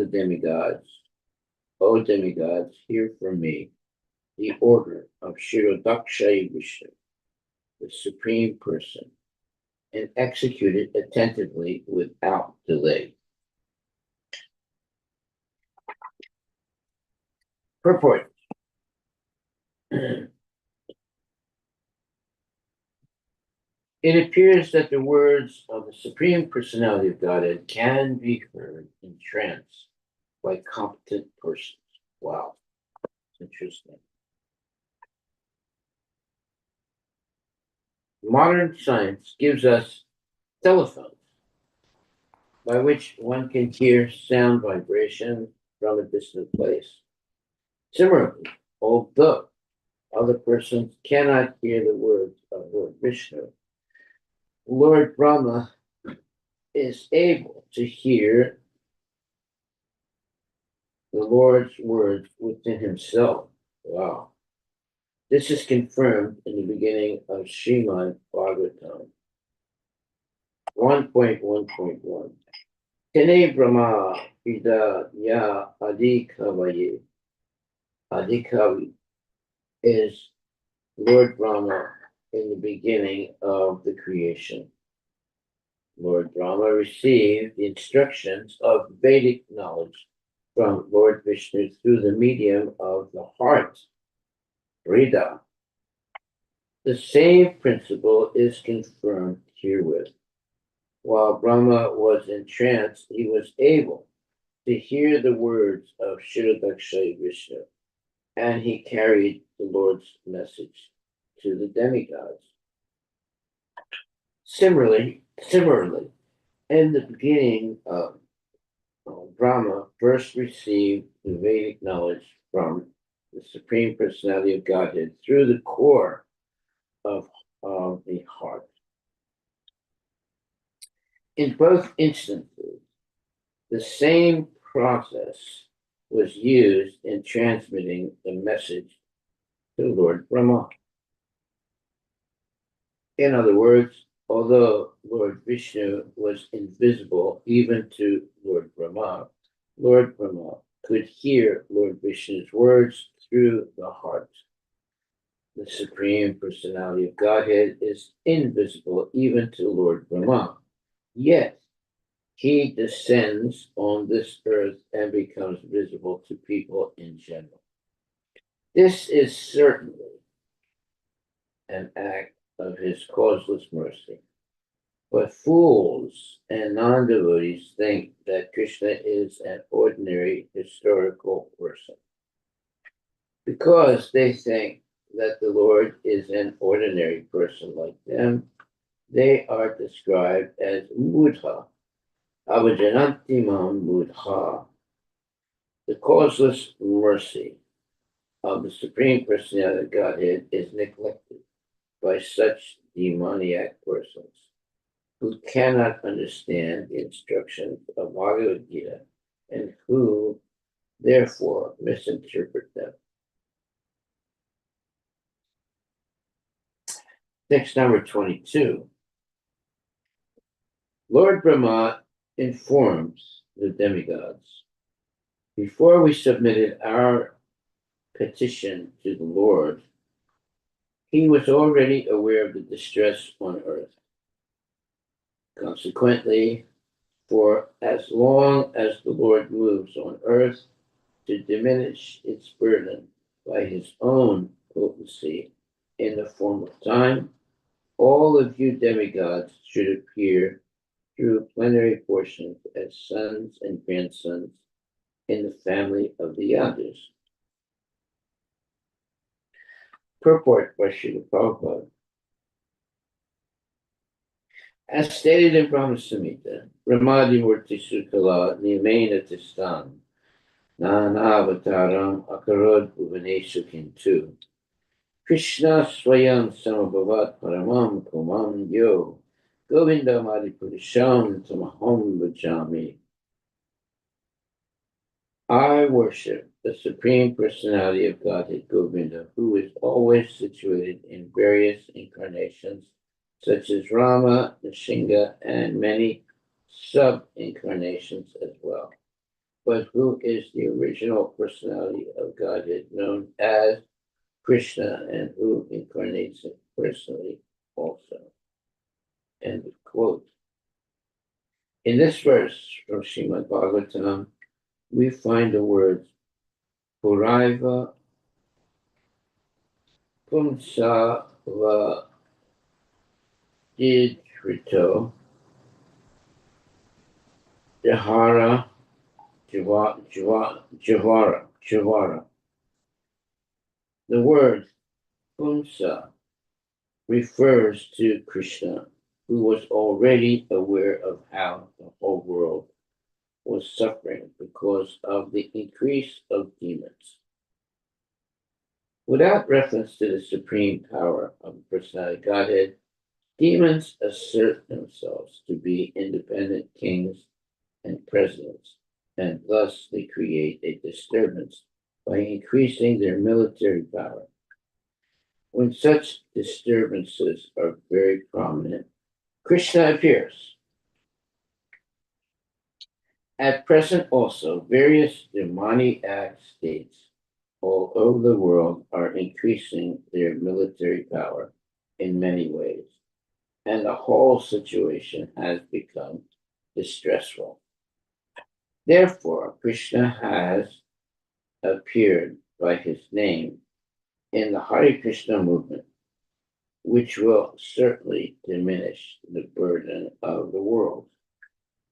the demigods, O demigods, hear from me the order of Shirodaksha Vishnu, the Supreme Person, and execute it attentively without delay. Purport. It appears that the words of the Supreme Personality of Godhead can be heard in trance by competent persons. Wow, interesting. Modern science gives us telephones by which one can hear sound vibration from a distant place. Similarly, although other persons cannot hear the words of Lord Vishnu, Lord Brahma is able to hear the Lord's words within himself. Wow. This is confirmed in the beginning of Srimad Bhagavatam 1.1.1. Tene Brahma Ida Ya Adikavaye. Adikavi is Lord Brahma in the beginning of the creation. Lord Brahma received the instructions of Vedic knowledge from Lord Vishnu through the medium of the heart, Rida. The same principle is confirmed herewith. While Brahma was in trance, he was able to hear the words of Shirodaksha Vishnu, and he carried the Lord's message to the demigods. Similarly, in the beginning of Brahma first received the Vedic knowledge from the Supreme Personality of Godhead through the core of the heart. In both instances, the same process was used in transmitting the message to Lord Brahma. In other words, although Lord Vishnu was invisible even to Lord Brahma could hear Lord Vishnu's words through the heart. The Supreme Personality of Godhead is invisible even to Lord Brahma, yet he descends on this earth and becomes visible to people in general. This is certainly an act of his causeless mercy. But fools and non-devotees think that Krishna is an ordinary historical person. Because they think that the Lord is an ordinary person like them, they are described as mudha, avajanantimam mudha. The causeless mercy of the Supreme Personality of Godhead is neglected by such demoniac persons who cannot understand the instructions of Bhagavad Gita and who therefore misinterpret them. Text number 22. Lord Brahma informs the demigods, before we submitted our petition to the Lord, he was already aware of the distress on earth. Consequently, for as long as the Lord moves on earth to diminish its burden by his own potency in the form of time, all of you demigods should appear through plenary portions as sons and grandsons in the family of the Yadus. Purport by Srila Prabhupada. As stated in Brahma Samhita, Brahmadi Murti Sukala Nimena Tistan Nanavataram Akarod Bhuvaneshu Kintu Krishna Swayam Samabhavat Paramam Kumam Yo Govinda Madhipurisham Tamaham Vajami. I worship the Supreme Personality of Godhead Govinda, who is always situated in various incarnations, such as Rama, Nrsimha, and many sub-incarnations as well. but who is the original personality of Godhead known as Krishna and who incarnates it personally also. End of quote. In this verse from Srimad Bhagavatam, we find the words Puraiva Pumsa Va Didrito Jahara Javara. The word Pumsa refers to Krishna, who was already aware of how the whole world was suffering because of the increase of demons. Without reference to the supreme power of the personality Godhead, demons assert themselves to be independent kings and presidents, and thus they create a disturbance by increasing their military power. When such disturbances are very prominent, Krishna appears. At present also, various demoniac states all over the world are increasing their military power in many ways, and the whole situation has become distressful. Therefore, Krishna has appeared by his name in the Hare Krishna movement, which will certainly diminish the burden of the world.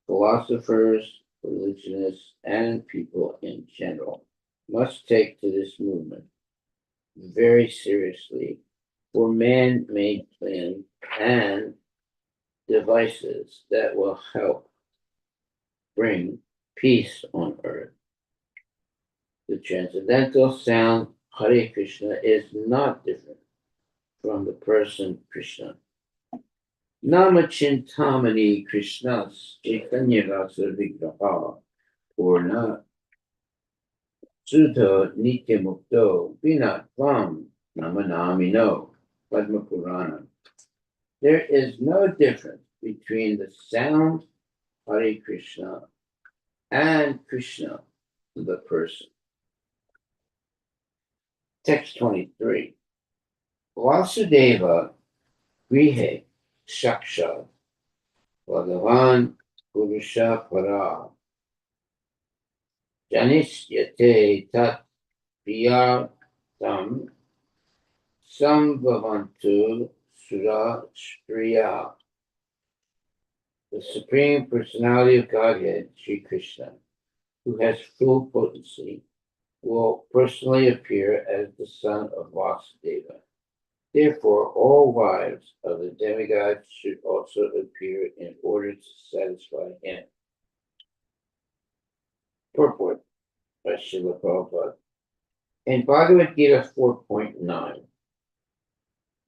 Philosophers, religionists, and people in general must take to this movement very seriously for man-made plans and devices that will help bring peace on earth. The transcendental sound Hare Krishna is not different from the person Krishna. Namachintamani Krishnas Chaitanya Rasa Vigraha Purna Sudha Nitya Mukto Vinatvam Namanamino Padma Purana. There is no difference between the sound Hare Krishna and Krishna, the person. Text 23. Vasudeva Grihe Shaksha Bhagavan Purusha Para Janisyate Tat Priyatam Sambhavantu Sura Striya. The Supreme Personality of Godhead, Sri Krishna, who has full potency, will personally appear as the son of Vasudeva. Therefore, all wives of the demigods should also appear in order to satisfy him. Purport by Srila Prabhupada. In Bhagavad Gita 4.9,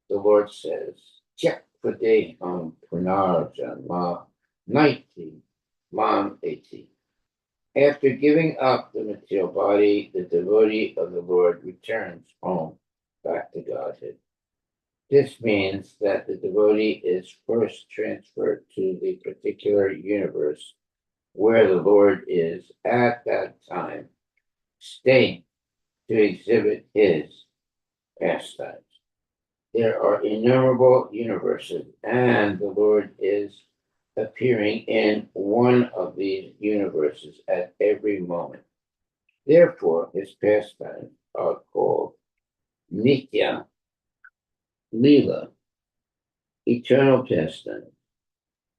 the Lord says, Chak Padeham Punarjanma Naiti Mam Eti. After giving up the material body, the devotee of the Lord returns home back to Godhead. This means that the devotee is first transferred to the particular universe where the Lord is at that time, staying to exhibit his pastimes. There are innumerable universes, and the Lord is appearing in one of these universes at every moment. Therefore, his pastimes are called Nitya Lila, eternal pastime.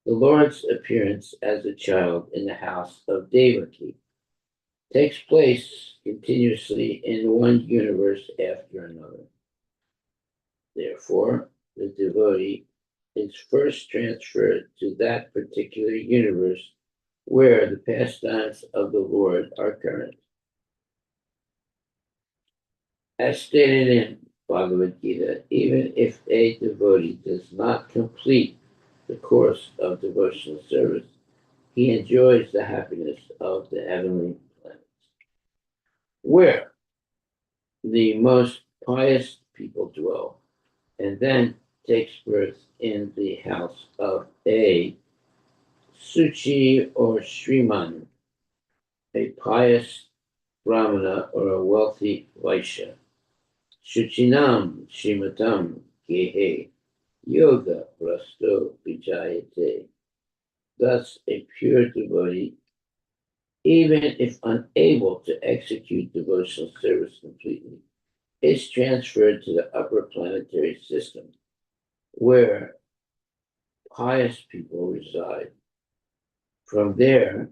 The Lord's appearance as a child in the house of Devaki takes place continuously in one universe after another. Therefore, the devotee is first transferred to that particular universe where the pastimes of the Lord are current. As stated in Bhagavad Gita, even if a devotee does not complete the course of devotional service, he enjoys the happiness of the heavenly planets, where the most pious people dwell, and then takes birth in the house of a Suchi or Shriman, a pious Brahmana or a wealthy Vaishya. Shuchinam Shimatam Gehe Yoga Prasto Vijayate. Thus, a pure devotee, even if unable to execute devotional service completely, is transferred to the upper planetary system, where pious people reside. From there,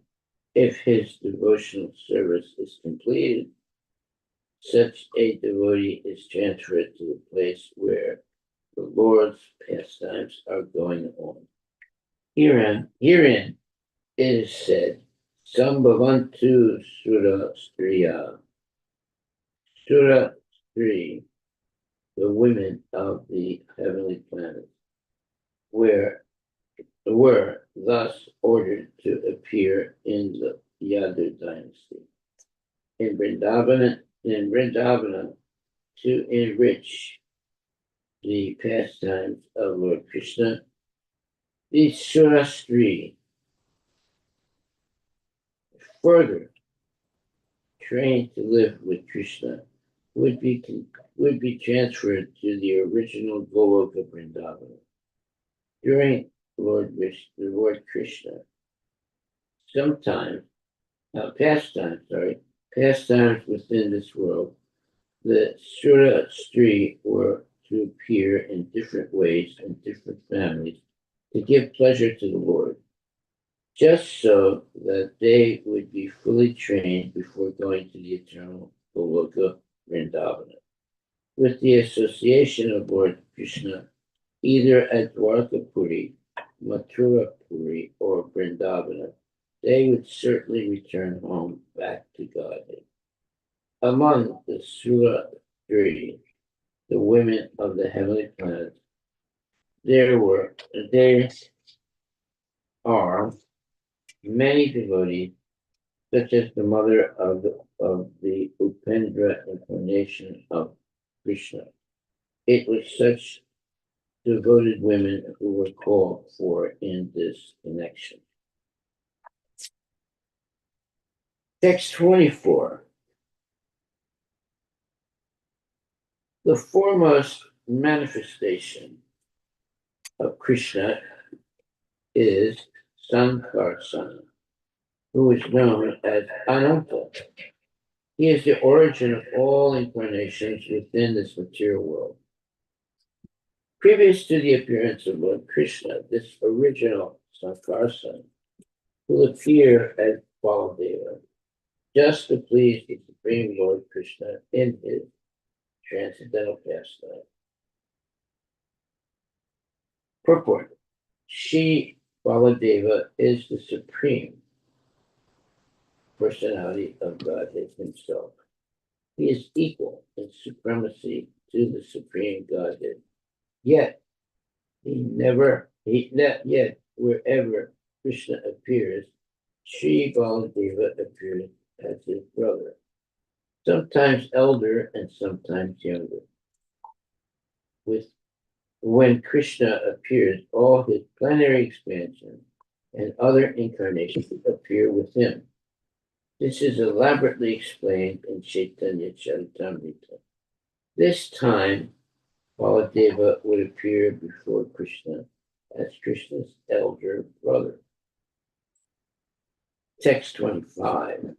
if his devotional service is completed, such a devotee is transferred to the place where the Lord's pastimes are going on. Herein it is said, Sambhavantu Sura Striya, Sura Stri, the women of the heavenly planets, were thus ordered to appear in the Yadu dynasty. In Vrindavana, to enrich the pastimes of Lord Krishna, the Surastri further trained to live with Krishna would be transferred to the original Goloka Vrindavana. During the Lord Krishna, pastimes within this world, the Surastri were to appear in different ways in different families to give pleasure to the Lord, just so that they would be fully trained before going to the eternal Goloka Vrindavana. With the association of Lord Krishna, either at Dwarkapuri, Mathurapuri, or Vrindavana, they would certainly return home back to Godhead. Among the Sura 3, the women of the heavenly planets, there are many devotees, such as the mother of the Upendra incarnation of Krishna. It was such devoted women who were called for in this connection. Text 24. The foremost manifestation of Krishna is Sankarsana, who is known as Ananta. He is the origin of all incarnations within this material world. Previous to the appearance of Lord Krishna, this original Sankarsana will appear as Baladeva, just to please the Supreme Lord Krishna in his transcendental pastime. Purport. She, Baladeva, is the Supreme Personality of Godhead himself. He is equal in supremacy to the Supreme Godhead. Yet, yet, wherever Krishna appears, Sri Baladeva appears as his brother, sometimes elder and sometimes younger. When Krishna appears, all his plenary expansion and other incarnations appear with him. This is elaborately explained in Chaitanya Charitamrita. This time, Baladeva would appear before Krishna as Krishna's elder brother. Text 25.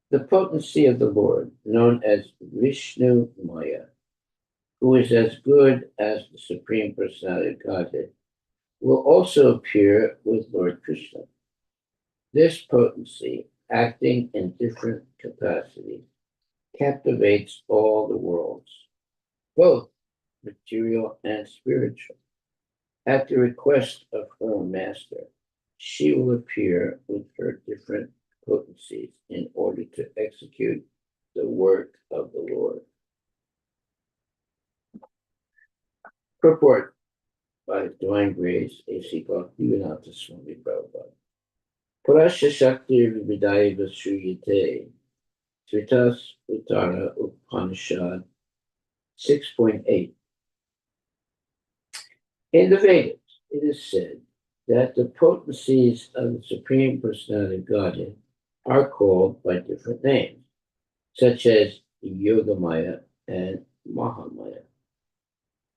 The potency of the Lord, known as Vishnu Maya, who is as good as the Supreme Personality of Godhead, will also appear with Lord Krishna. This potency, acting in different capacities, captivates all the worlds, both material and spiritual. At the request of her master, she will appear with her different potencies in order to execute the work of the Lord. Purport by Divine Grace, A.C. Bhaktivedanta Swami Prabhupada. Parasya Shakti Vidaiva Shriyate, Sritas Uttara Upanishad 6.8. In the Vedas, it is said, that the potencies of the Supreme Personality of Godhead are called by different names, such as Yogamaya and Mahamaya.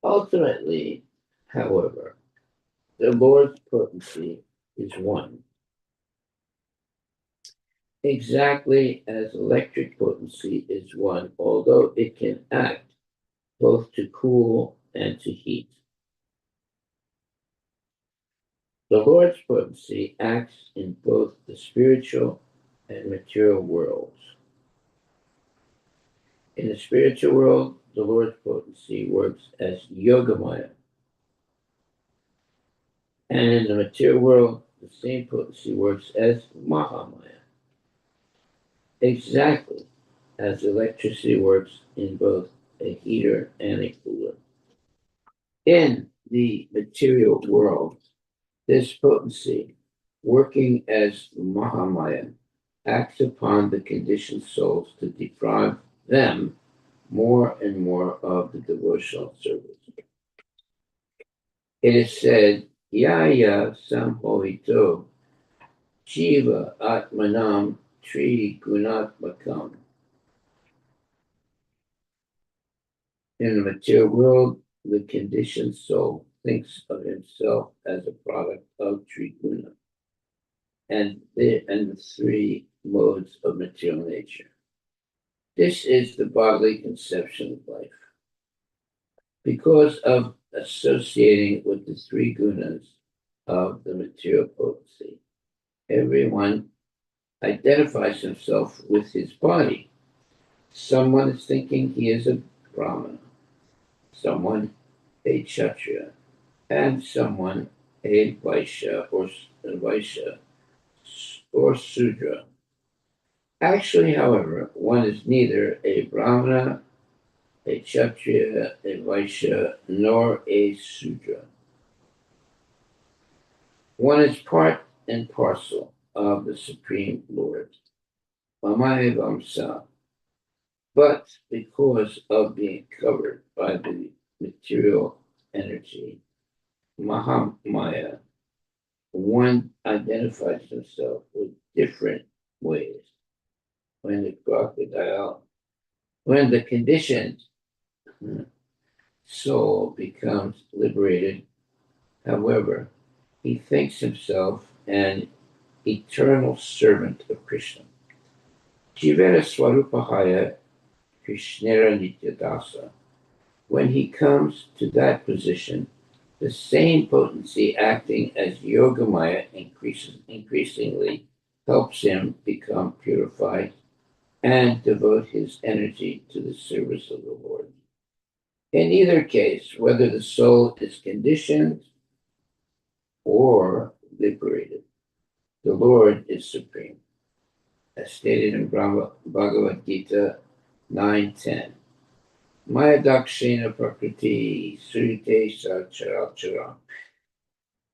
Ultimately, however, the Lord's potency is one, exactly as electric potency is one, although it can act both to cool and to heat. The Lord's potency acts in both the spiritual and material worlds. In the spiritual world, the Lord's potency works as Yogamaya, and in the material world, the same potency works as Mahamaya, exactly as electricity works in both a heater and a cooler. In the material world, this potency, working as Mahamaya, acts upon the conditioned souls to deprive them more and more of the devotional service. It is said, Yaya Samhoito Jiva Atmanam Tri Gunatmakam. In the material world, the conditioned soul thinks of himself as a product of Triguna and the three modes of material nature. This is the bodily conception of life. Because of associating with the three gunas of the material potency, everyone identifies himself with his body. Someone is thinking he is a Brahmana, someone a Kshatriya, and someone a Vaishya or Sudra. Actually, however, one is neither a Brahmana, a Kshatriya, a Vaishya, nor a Sudra. One is part and parcel of the Supreme Lord, Mamayavamsa, but because of being covered by the material energy, Mahamaya, one identifies himself with different ways. When the conditioned soul becomes liberated, however, he thinks himself an eternal servant of Krishna. Jivera Swarupahaya Krishnera Nityadasa. When he comes to that position, the same potency acting as Yogamaya increasingly helps him become purified and devote his energy to the service of the Lord. In either case, whether the soul is conditioned or liberated, the Lord is supreme, as stated in Bhagavad Gita 9:10. Maya dakshina prakriti surite sacharacharam.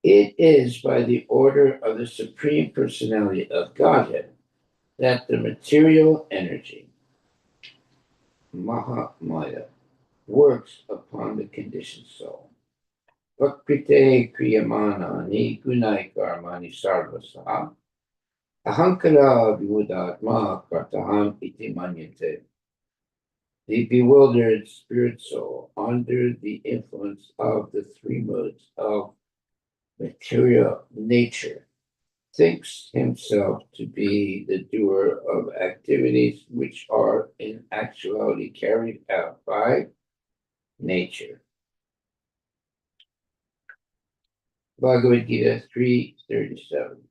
It is by the order of the Supreme Personality of Godhead that the material energy, Mahamaya, works upon the conditioned soul. Vakrite kriyamana ni gunai karmani sarvasaha ahankara vimudatma kartaham iti manyate. The bewildered spirit soul, under the influence of the three modes of material nature, thinks himself to be the doer of activities which are in actuality carried out by nature. Bhagavad Gita 3:37.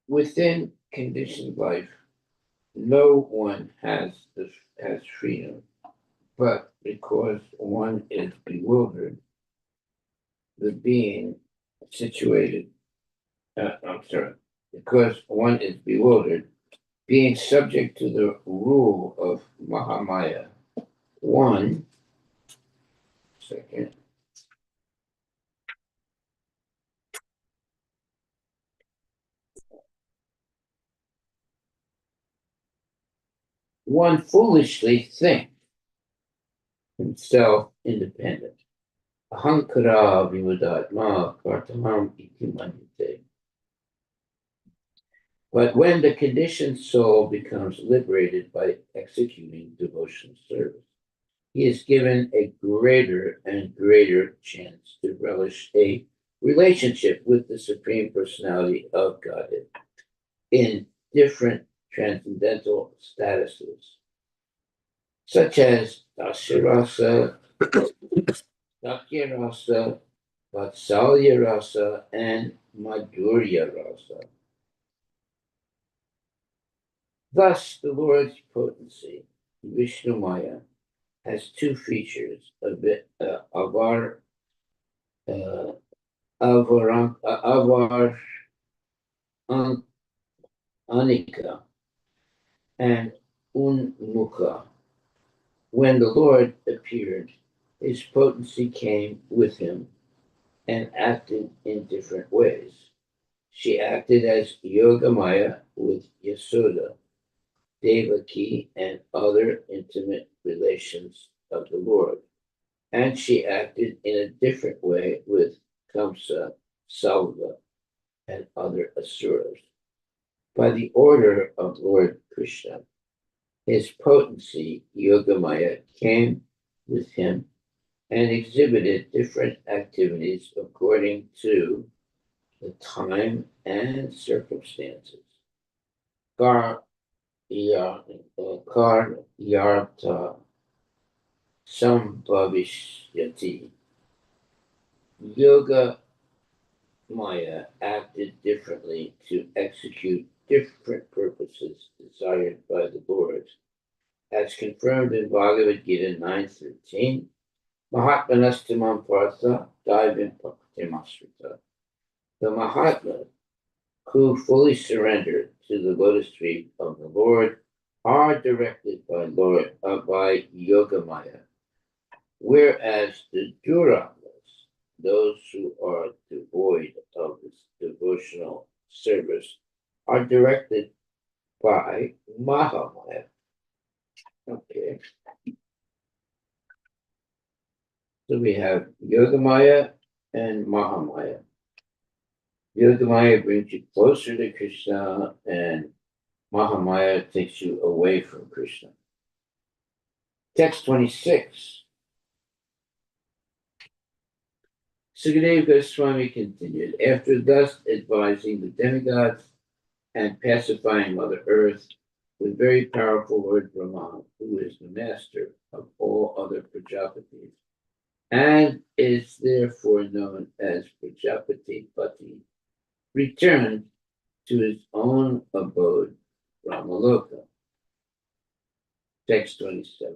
Within conditioned life, no one has freedom, but because one is bewildered, the being situated, because one is bewildered, being subject to the rule of Mahamaya. One second. One foolishly thinks himself independent. Ahankara vimudatma kartamam itimanyate. But when the conditioned soul becomes liberated by executing devotional service, he is given a greater and greater chance to relish a relationship with the Supreme Personality of Godhead in different transcendental statuses, such as Dasharasa, Sakyarasa, Vatsalya Rasa, and Madhurya Rasa. Thus, the Lord's potency, Vishnu Maya, has two features: avar, uh, avar anika, and unmukha. When the Lord appeared, his potency came with him and acted in different ways. She acted as Yogamaya with Yasoda, Devaki, and other intimate relations of the Lord. And she acted in a different way with Kamsa, Salva, and other asuras. By the order of Lord Krishna, his potency, Yogamaya, came with him and exhibited different activities according to the time and circumstances. Kar Yarta Sambhavishyati. Yoga Maya acted differently to execute different purposes desired by the Lord, as confirmed in Bhagavad Gita 9:13. Mahatmanastamam Partha Daivim Bhaktimasrita. The Mahatma who fully surrendered to the lotus feet of the Lord are directed by Yogamaya, whereas the Duratmas, those who are devoid of this devotional service, are directed by Mahamaya. Okay. So we have Yogamaya and Mahamaya. Yogamaya brings you closer to Krishna, and Mahamaya takes you away from Krishna. Text 26. Sukadeva Goswami continued, after thus advising the demigods and pacifying Mother Earth with very powerful Lord Brahma, who is the master of all other Prajapatis, and is therefore known as Prajapati Pati, returned to his own abode, Ramaloka. Text 27.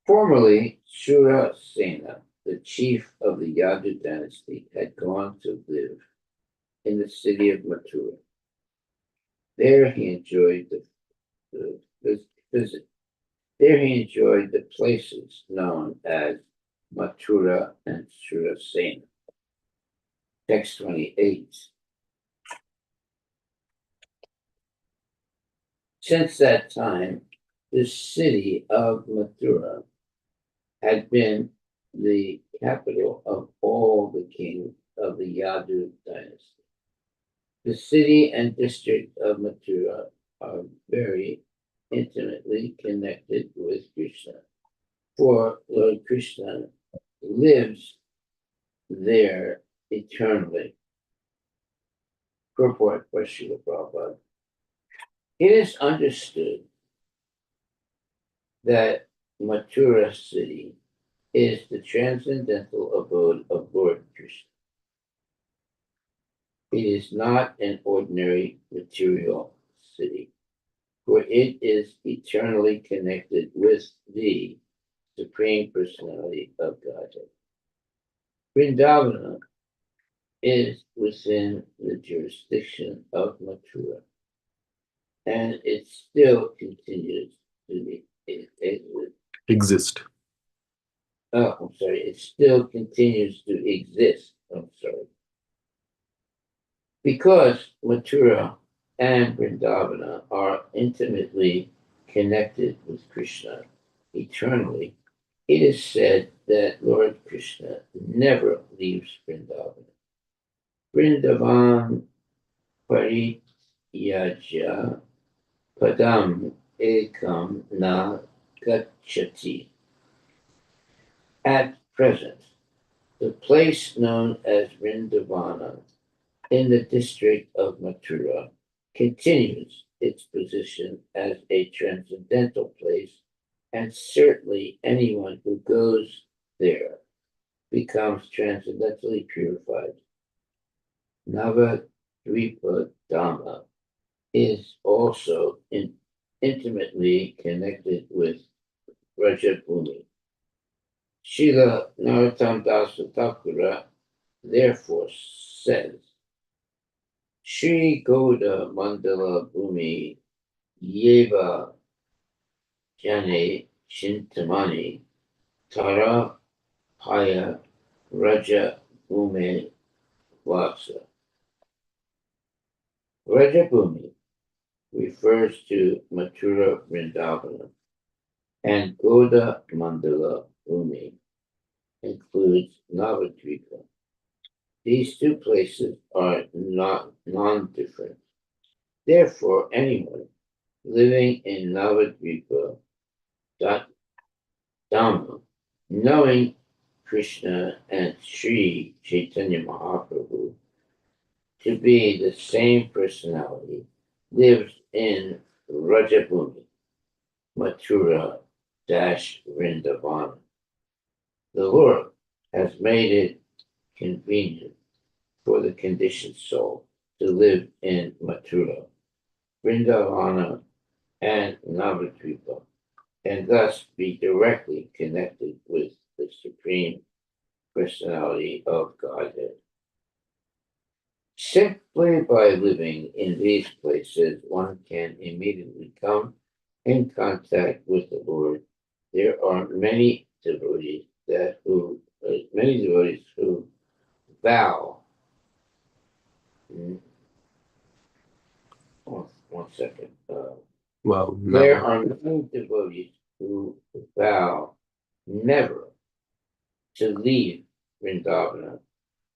Formerly, Shura Sena, the chief of the Yadu dynasty, had gone to live in the city of Mathura. There he enjoyed There he enjoyed the places known as Mathura and Shurasena. Text 28. Since that time, the city of Mathura had been the capital of all the kings of the Yadu dynasty. The city and district of Mathura are very intimately connected with Krishna, for Lord Krishna lives there eternally. Purport by Srila Prabhupada. It is understood that Mathura city is the transcendental abode of Lord Krishna. It is not an ordinary material city, for it is eternally connected with the Supreme Personality of Godhead. Vrindavana is within the jurisdiction of Mathura, and it still continues to exist. It still continues to exist. Because Mathura and Vrindavana are intimately connected with Krishna eternally, It is said that Lord Krishna never leaves Vrindavan. Vrindavan Pariyaja Padam Ekam Na Gachati. At present, the place known as Vrindavana in the district of Mathura continues its position as a transcendental place, and certainly anyone who goes there becomes transcendently purified. Navadvipa Dhamma is also intimately connected with Rajabhumi. Srila Narottam Dasa Thakura therefore says, Shri Goda Mandala Bhumi Yeva Jane Chintamani Tara Haya Raja Bhumi Vasa. Raja Bhumi refers to Mathura Vrindavana, and Goda Mandala Bhumi includes Navadvipa. These two places are not non-different. Therefore, anyone living in Navadvipa Dhamma, knowing Krishna and Sri Chaitanya Mahaprabhu to be the same personality, lives in Rajabhumi, Mathura Vrindavana. The Lord has made it convenient for the conditioned soul to live in Mathura, Vrindavana, and Navadvipa, and thus be directly connected with the Supreme Personality of Godhead. Simply by living in these places, one can immediately come in contact with the Lord. There are many devotees who vow. One second. Wow. There are many devotees who vow never to leave Vrindavana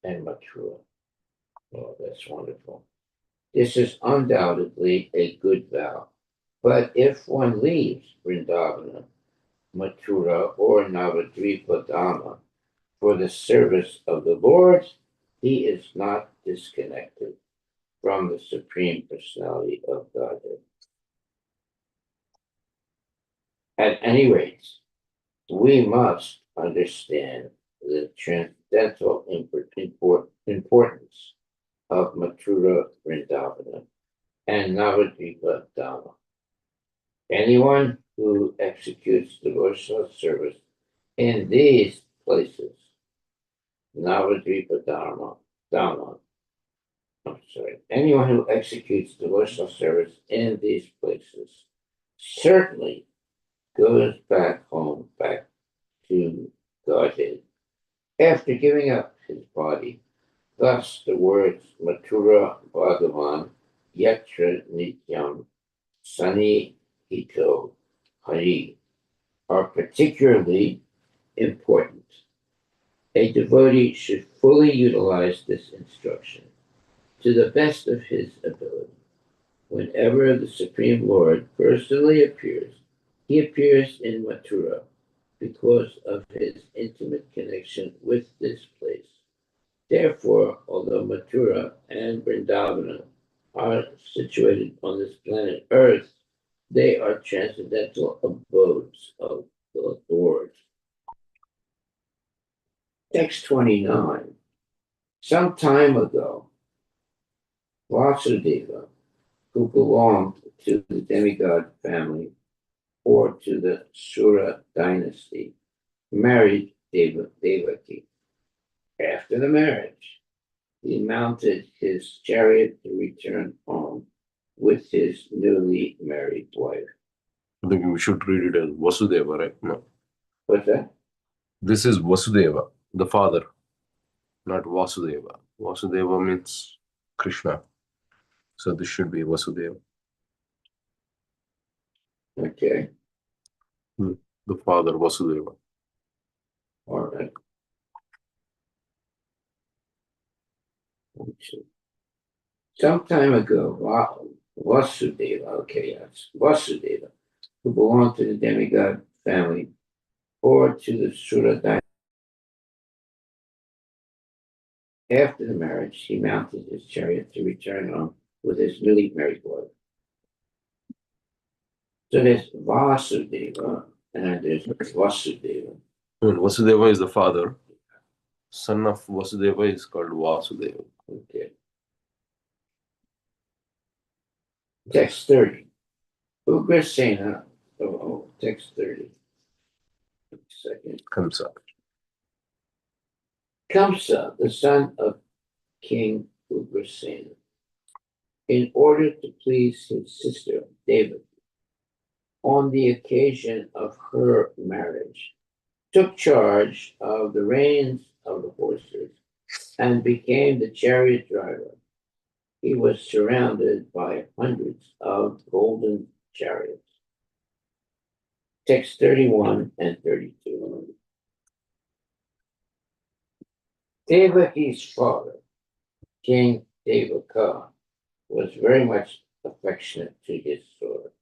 and Mathura. Oh, that's wonderful. This is undoubtedly a good vow. But if one leaves Vrindavana, Mathura, or Navadvipa Dhamma for the service of the Lord, he is not disconnected from the Supreme Personality of Godhead. At any rate, we must understand the transcendental importance of Mathura Vrindavana and Navadvipa Dhamma. Anyone who executes devotional service in these places, Navadvipa Dhamma, anyone who executes devotional service in these places certainly goes back home, back to Godhead, after giving up his body. Thus, the words Mathura Bhagavan Yatra Nityam Sani Hito Hari are particularly important. A devotee should fully utilize this instruction to the best of his ability. Whenever the Supreme Lord personally appears, he appears in Mathura because of his intimate connection with this place. Therefore, although Mathura and Vrindavana are situated on this planet Earth, they are transcendental abodes of the Lord. Text 29. Some time ago, Vasudeva, who belonged to the demigod family or to the Sura dynasty, married Devaki. After the marriage, he mounted his chariot to return home with his newly married wife. I think we should read it as Vasudeva, right? No. What's that? This is Vasudeva, the father, not Vasudeva. Vasudeva means Krishna. So this should be Vasudeva. Okay. The father, Vasudeva. All right. Some time ago, Vasudeva, okay, yes, Vasudeva, who belonged to the demigod family or to the Sura dynasty. After the marriage, he mounted his chariot to return home with his newly married wife. So there's Vasudeva and there's Vasudeva. Vasudeva is the father. Son of Vasudeva is called Vasudeva. Okay. Text 30. Ugrasena. Text 30. Second. Kamsa. Kamsa, the son of King Ugrasena, in order to please his sister David, on the occasion of her marriage, took charge of the reins of the horses and became the chariot driver. He was surrounded by hundreds of golden chariots. Text 31 and 32. Devaki's father, King Devaka, was very much affectionate to his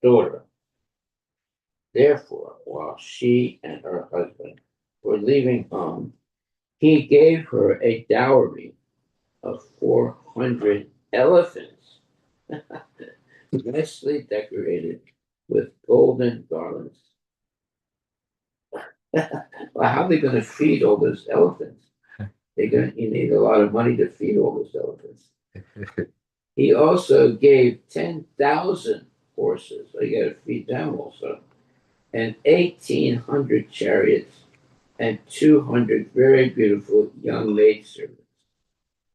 daughter. Therefore, while she and her husband were leaving home, he gave her a dowry of 400 elephants, nicely decorated with golden garlands. Well, how are they going to feed all those elephants? You need a lot of money to feed all those elephants. He also gave 10,000 horses. So you got to feed them also. And 1,800 chariots and 200 very beautiful young maidservants,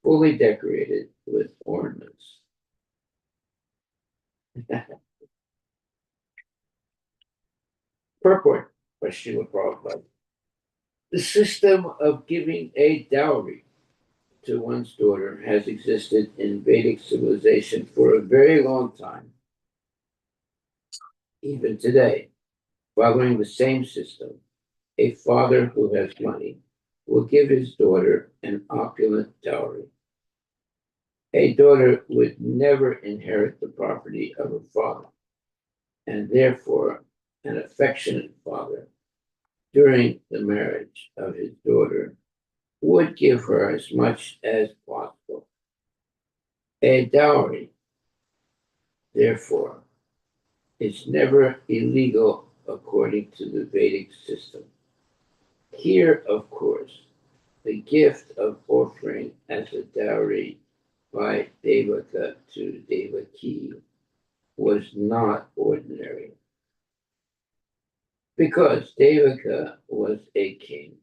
fully decorated with ornaments. Purport by Srila Prabhupada. The system of giving a dowry to one's daughter has existed in Vedic civilization for a very long time. Even today, following the same system, a father who has money will give his daughter an opulent dowry. A daughter would never inherit the property of her father, and therefore an affectionate father, during the marriage of his daughter, would give her as much as possible. A dowry, therefore, is never illegal according to the Vedic system. Here, of course, the gift of offering as a dowry by Devaka to Devaki was not ordinary. Because Devaka was a king,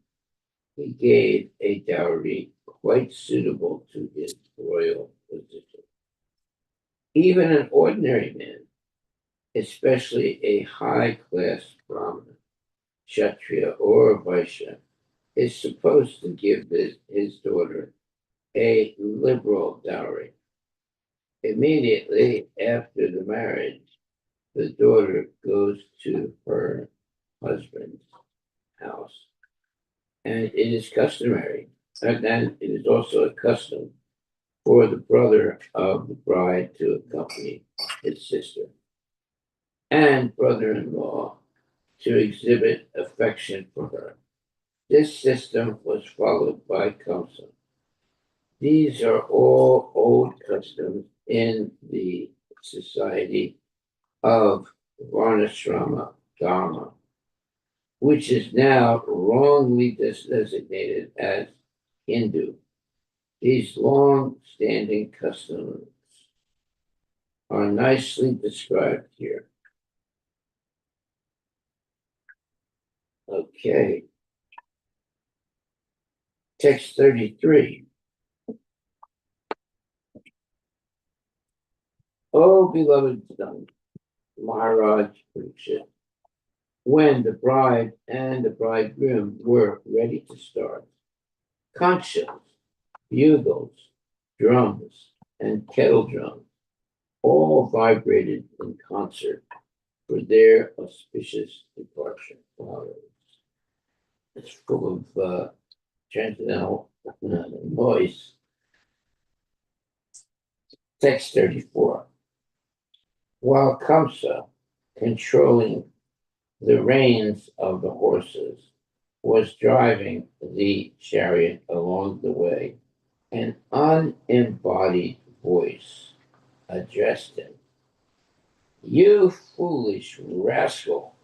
he gave a dowry quite suitable to his royal position. Even an ordinary man, especially a high-class Brahmin, Kshatriya, or Vaishya, is supposed to give his daughter a liberal dowry. Immediately after the marriage, the daughter goes to her husband's house. And it is customary, and then it is also a custom for the brother of the bride to accompany his sister and brother-in-law to exhibit affection for her. This system was followed by Kamsa. These are all old customs in the society of Varnashrama Dharma, which is now wrongly designated as Hindu. These long-standing customs are nicely described here. Okay. Text 33. Oh, beloved son, Maharaj Parikshit, when the bride and the bridegroom were ready to start, conch shells, bugles, drums, and kettle drums all vibrated in concert for their auspicious departure. it's full of transcendental noise. Text 34. While Kamsa, controlling the reins of the horses, was driving the chariot along the way, an unembodied voice addressed him. You foolish rascal,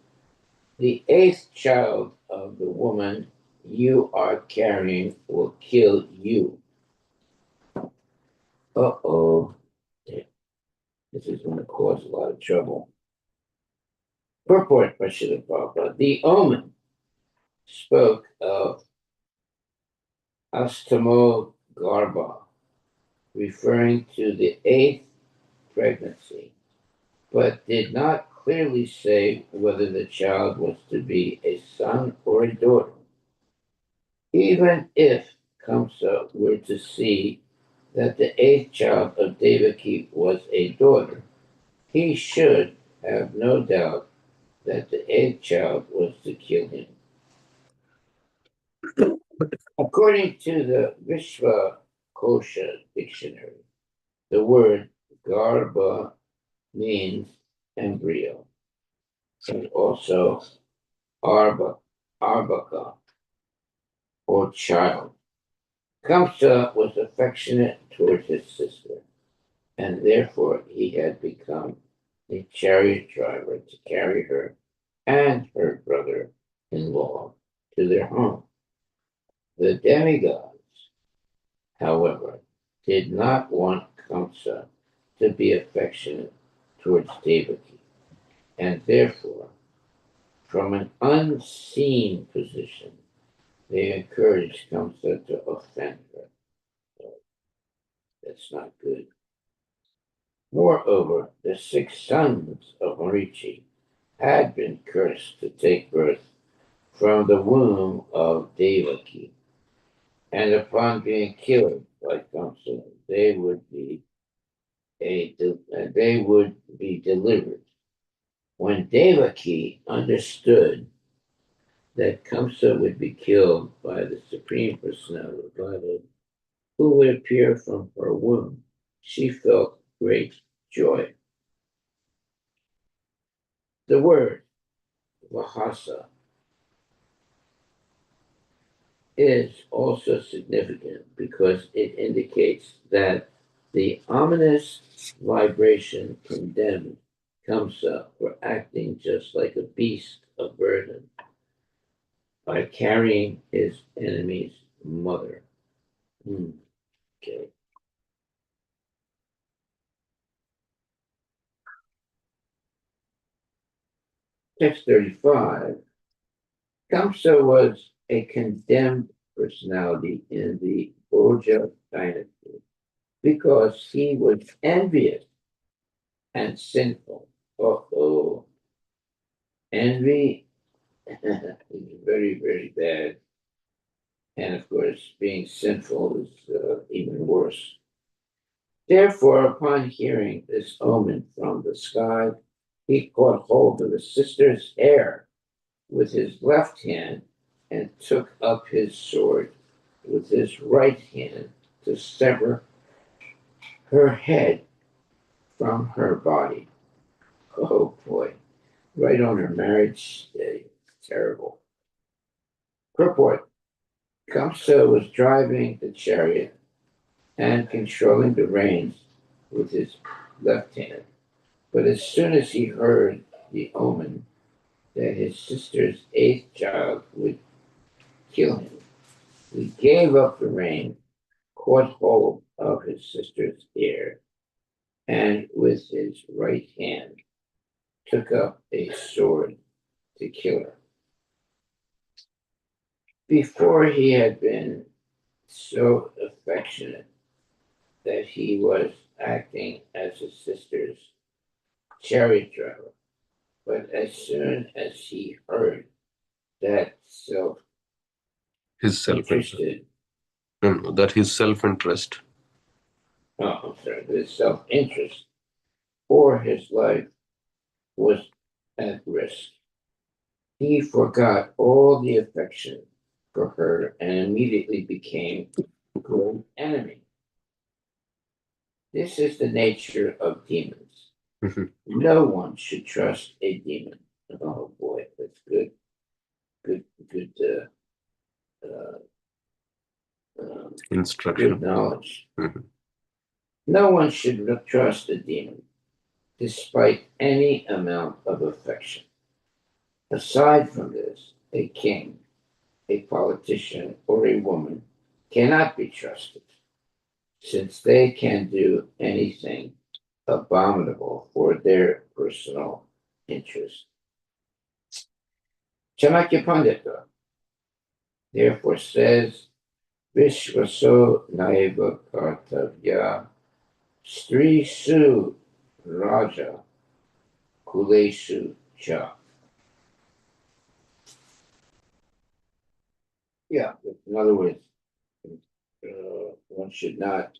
the eighth child of the woman you are carrying will kill you. Uh-oh. This is going to cause a lot of trouble. Purport by Srila Prabhupada. The omen spoke of Astamo Garbha, referring to the eighth pregnancy, but did not clearly say whether the child was to be a son or a daughter. Even if Kamsa were to see that the eighth child of Devaki was a daughter, he should have no doubt that the eighth child was to kill him. According to the Vishva Kosha dictionary, the word Garbha means embryo, and also Arbaka, or child. Kamsa was affectionate toward his sister, and therefore he had become a chariot driver to carry her and her brother-in-law to their home. The demigods, however, did not want Kamsa to be affectionate towards Devaki, and therefore, from an unseen position, they encouraged Kamsa to offend her. So that's not good. Moreover, the 6 sons of Marichi had been cursed to take birth from the womb of Devaki, and upon being killed by Kamsa, they would be delivered. When Devaki understood that Kamsa would be killed by the Supreme Personality of Godhead, who would appear from her womb, she felt great joy. The word Vahasa is also significant because it indicates that the ominous vibration condemned Kamsa for acting just like a beast of burden by carrying his enemy's mother. Okay. Text 35. Kamsa was a condemned personality in the Bhoja dynasty because he was envious and sinful. Oh, envy is very, very bad. And of course, being sinful is even worse. Therefore, upon hearing this omen from the sky, he caught hold of his sister's hair with his left hand and took up his sword with his right hand to sever her head from her body. Oh boy, right on her marriage day. Terrible. Purport. Kamsa was driving the chariot and controlling the reins with his left hand. But as soon as he heard the omen that his sister's eighth child would kill him, he gave up the rein, caught hold of his sister's ear, and with his right hand took up a sword to kill her. Before he had been so affectionate that he was acting as his sister's chariot driver. But as soon as he heard that His self-interest. interested, No, that his self-interest. his self-interest for his life was at risk, he forgot all the affection for her and immediately became an enemy. This is the nature of demons. No one should trust a demon. Oh boy, that's good, good, uh, Instruction. good knowledge. Mhm. No one should trust a demon, despite any amount of affection. Aside from this, a king, a politician, or a woman cannot be trusted, since they can do anything abominable for their personal interest. Chanakya Pandita therefore says, Vishvaso Naiva Kartavya Stri Su Raja Kuleshu Cha. Yeah, in other words, one should not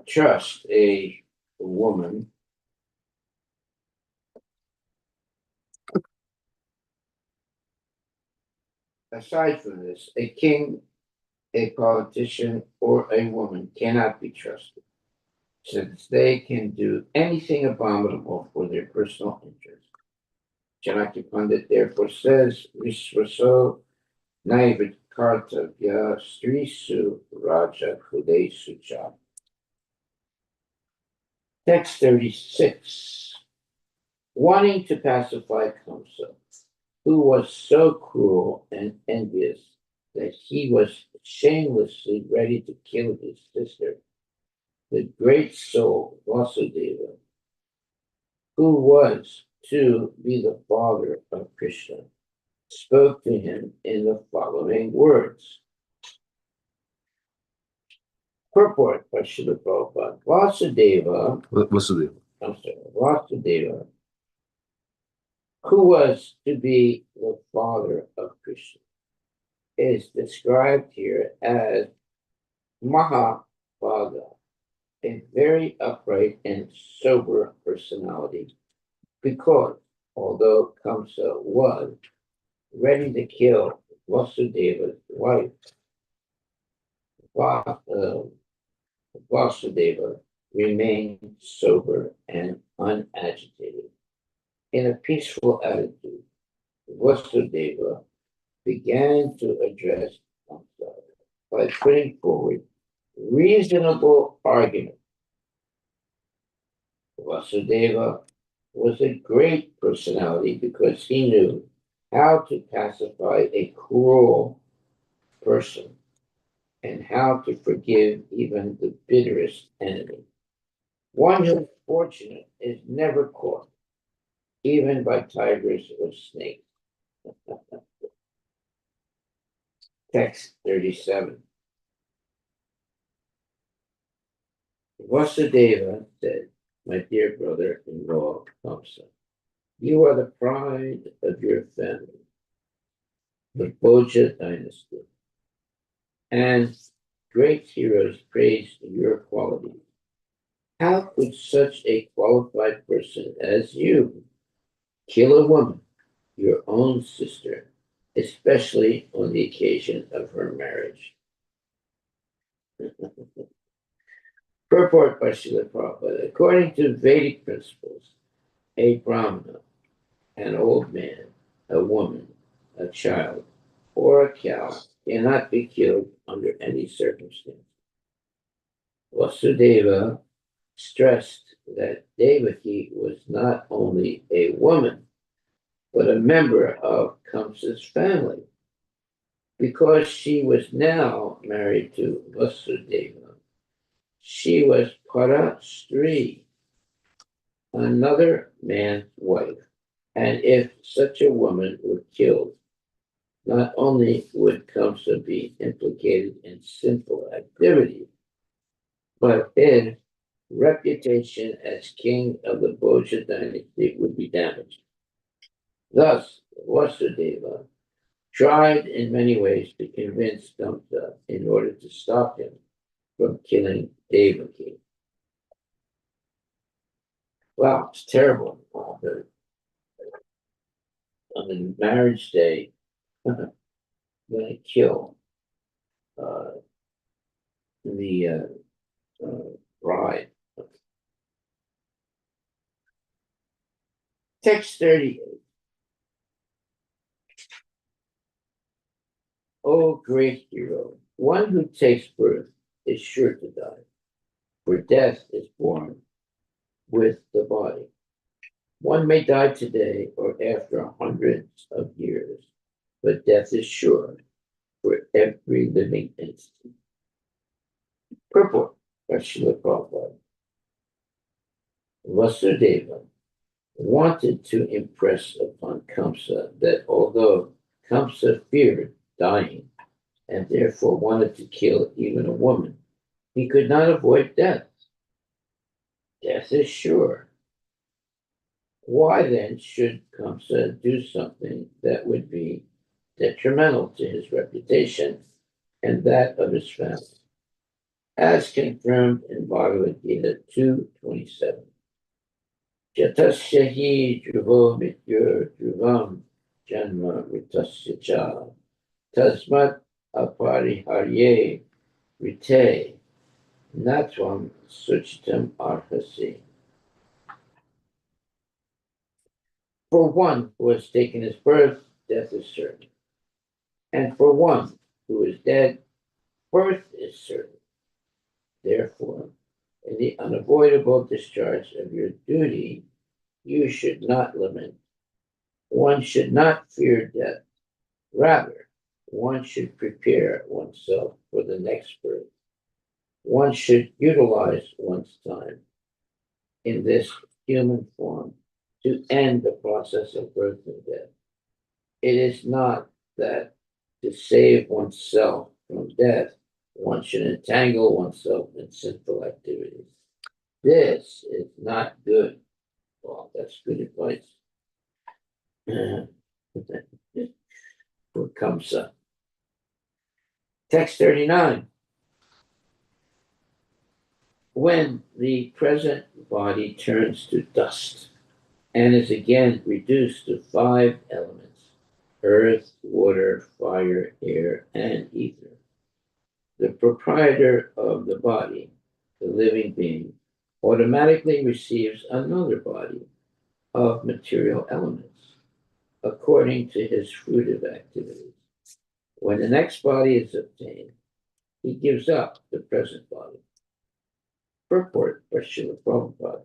trust a woman. Aside from this, a king, a politician, or a woman cannot be trusted, since they can do anything abominable for their personal interest. Janaki Pandit therefore says, Vishvaso Naivat Kartavya Strisu Raja Kude Sucha. Text 36. Wanting to pacify Kamsa, who was so cruel and envious that he was shamelessly ready to kill his sister, the great soul Vasudeva, who was to be the father of Krishna, spoke to him in the following words. Purport by Srila Prabhupada. Vasudeva, Vasudeva. Vasudeva, who was to be the father of Krishna, is described here as Mahabhaga, a very upright and sober personality, because although Kamsa was ready to kill Vasudeva's wife, Vasudeva remained sober and unagitated. In a peaceful attitude, Vasudeva began to address Kamsa by putting forward reasonable arguments. Vasudeva was a great personality because he knew how to pacify a cruel person and how to forgive even the bitterest enemy. One who is fortunate is never caught, even by tigers or snakes. Text 37. Vasudeva said, my dear brother-in-law Kamsa, you are the pride of your family, the Bhoja dynasty, and great heroes praised your qualities. How could such a qualified person as you kill a woman, your own sister, especially on the occasion of her marriage? Purport by Srila Prabhupada. According to Vedic principles, a Brahmana, an old man, a woman, a child, or a cow cannot be killed under any circumstance. Vasudeva stressed that Devaki was not only a woman, but a member of Kamsa's family. Because she was now married to Vasudeva, she was Parastri, another man's wife. And if such a woman were killed, not only would Kamsa be implicated in sinful activity, but his reputation as king of the Bhoja dynasty would be damaged. Thus, Vasudeva tried in many ways to convince Kamsa in order to stop him from killing Devaki. Wow, it's terrible. On the marriage day, going to kill the bride. Text 38. O great hero, one who takes birth is sure to die, for death is born with the body. One may die today or after hundreds of years, but death is sure for every living entity. Purport by Srila Prabhupada. Vasudeva wanted to impress upon Kamsa that although Kamsa feared dying and therefore wanted to kill even a woman, he could not avoid death. Death is sure. Why then should Kamsa do something that would be detrimental to his reputation and that of his family? As confirmed in Bhagavad Gita 2:27. Jatasya hi dhruvo mityur dhruvam janma ritasya cha tasmat apariharye rite natvam suchitam arhasi. For one who has taken his birth, death is certain. And for one who is dead, birth is certain. Therefore, in the unavoidable discharge of your duty, you should not lament. One should not fear death. Rather, one should prepare oneself for the next birth. One should utilize one's time in this human form to end the process of birth and death. It is not that to save oneself from death, one should entangle oneself in sinful activities. This is not good. Well, that's good advice. For Kamsa. Text 39. When the present body turns to dust and is again reduced to 5 elements, earth, water, fire, air, and ether, the proprietor of the body, the living being, automatically receives another body of material elements according to his fruitive activities. When the next body is obtained, he gives up the present body. Purport by Srila Prabhupada.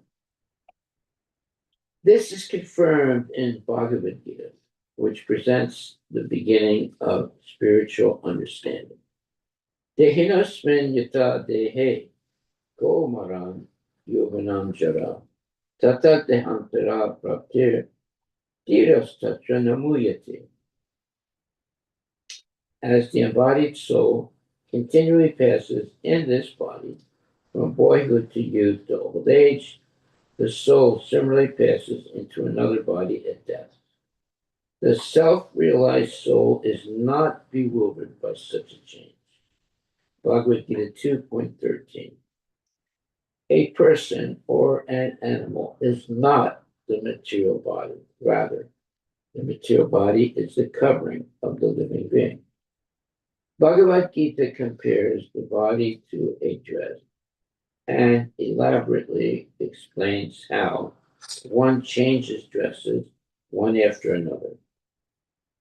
This is confirmed in Bhagavad Gita, which presents the beginning of spiritual understanding. Dehinosmin yata dehe ko maran yoganam jara tata dehantara praptir tiras tatra namuyate. As the embodied soul continually passes in this body from boyhood to youth to old age, the soul similarly passes into another body at death. The self-realized soul is not bewildered by such a change. Bhagavad Gita 2.13. A person or an animal is not the material body. Rather, the material body is the covering of the living being. Bhagavad Gita compares the body to a dress and elaborately explains how one changes dresses one after another.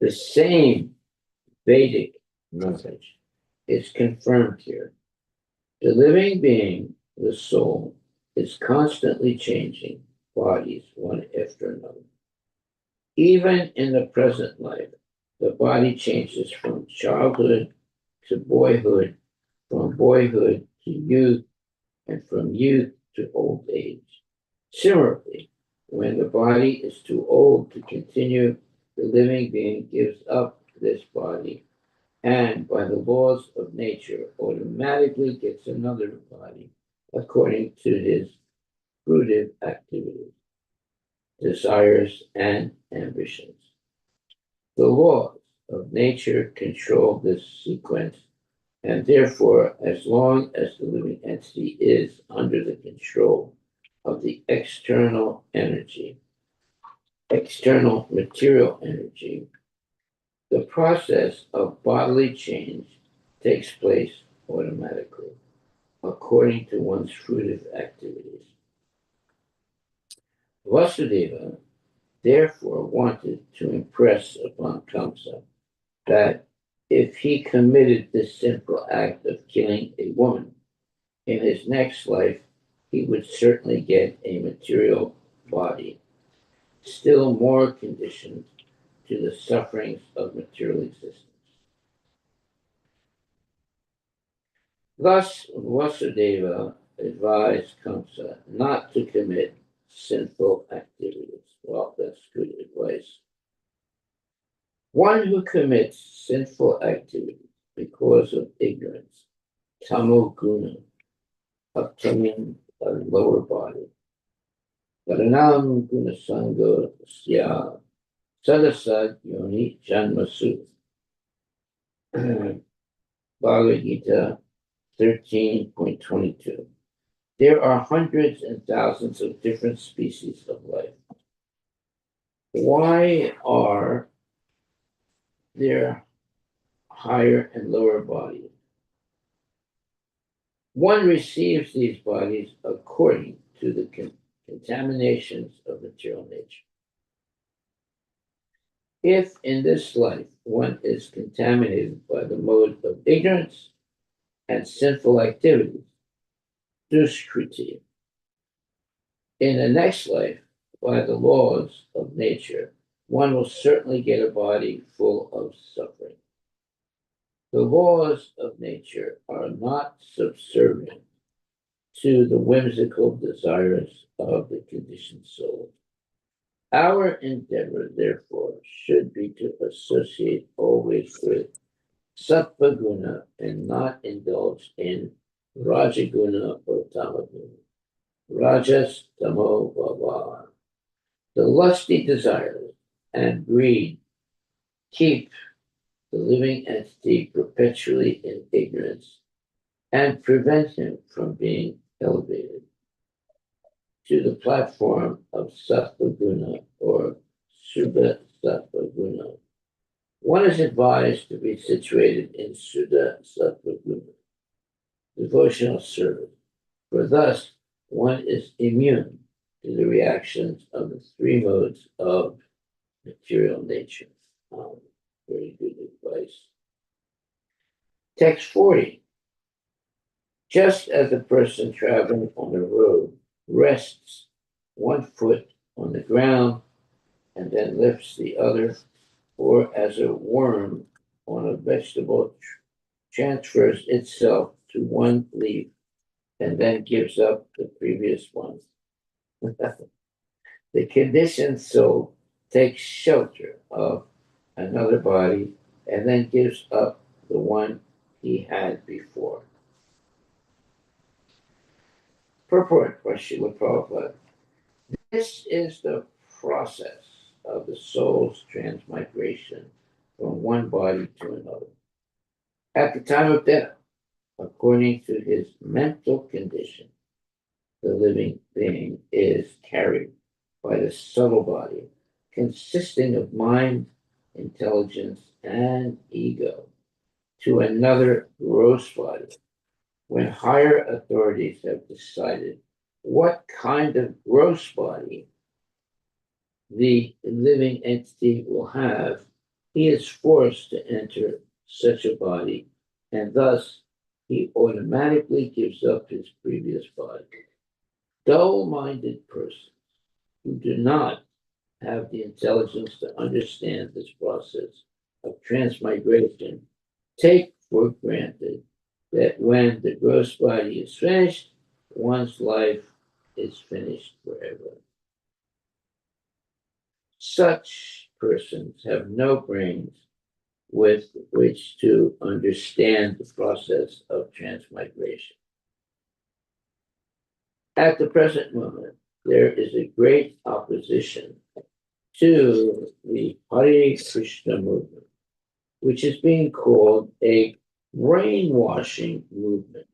The same Vedic knowledge is confirmed here. The living being, the soul, is constantly changing bodies one after another. Even in the present life, the body changes from childhood to boyhood, from boyhood to youth, and from youth to old age. Similarly, when the body is too old to continue, the living being gives up this body and, by the laws of nature, automatically gets another body according to his fruitive activities, desires, and ambitions. The laws of nature control this sequence, and therefore, as long as the living entity is under the control of the external energy, external material energy, The process of bodily change takes place automatically, according to one's fruitive activities. Vasudeva therefore wanted to impress upon Kamsa that if he committed this simple act of killing a woman in his next life, he would certainly get a material body, still more conditioned to the sufferings of material existence. Thus, Vasudeva advised Kamsa not to commit sinful activities. Well, that's good advice. One who commits sinful activities because of ignorance, tamoguna, obtaining a lower body, Varanam Gunasanga Sya Sadasad Yoni Janmasu. Bhagavad Gita 13.22. There are hundreds and thousands of different species of life. Why are there higher and lower bodies? One receives these bodies according to the contaminations of material nature. If in this life one is contaminated by the mode of ignorance and sinful activities, duskriti, in the next life, by the laws of nature, one will certainly get a body full of suffering. The laws of nature are not subservient to the whimsical desires of the conditioned soul. Our endeavor, therefore, should be to associate always with sattva guna and not indulge in rajaguna or tamaguna. Rajas tamo bhava. The lusty desires and greed keep the living entity perpetually in ignorance and prevent him from being elevated to the platform of sattva guna or Suddha sattva guna. One is advised to be situated in Suddha sattva guna, devotional service, for thus one is immune to the reactions of the three modes of material nature. Very good advice. Text 40. Just as a person traveling on a road rests one foot on the ground and then lifts the other, or as a worm on a vegetable transfers itself to one leaf and then gives up the previous one. The conditioned soul takes shelter of another body and then gives up the one he had before. Purport by Srila Prabhupada. This is the process of the soul's transmigration from one body to another. At the time of death, according to his mental condition, the living being is carried by the subtle body, consisting of mind, intelligence, and ego, to another gross body. When higher authorities have decided what kind of gross body the living entity will have, he is forced to enter such a body, and thus he automatically gives up his previous body. Dull-minded persons who do not have the intelligence to understand this process of transmigration take for granted that when the gross body is finished, one's life is finished forever. Such persons have no brains with which to understand the process of transmigration. At the present moment, there is a great opposition to the Hare Krishna movement, which is being called a brainwashing movement.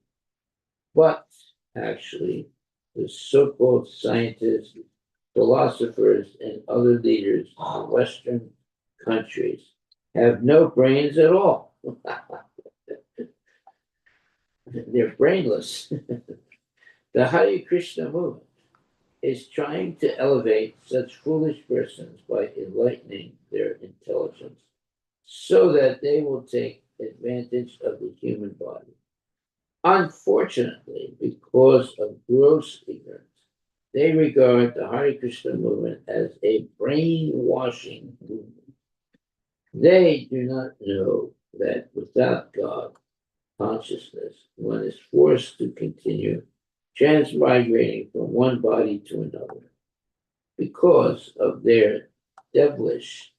But actually, the so-called scientists, philosophers, and other leaders in Western countries have no brains at all. They're brainless. The Hare Krishna movement is trying to elevate such foolish persons by enlightening their intelligence so that they will take advantage of the human body. Unfortunately, because of gross ignorance, they regard the Hare Krishna movement as a brainwashing movement. They do not know that without God consciousness, one is forced to continue transmigrating from one body to another because of their devilish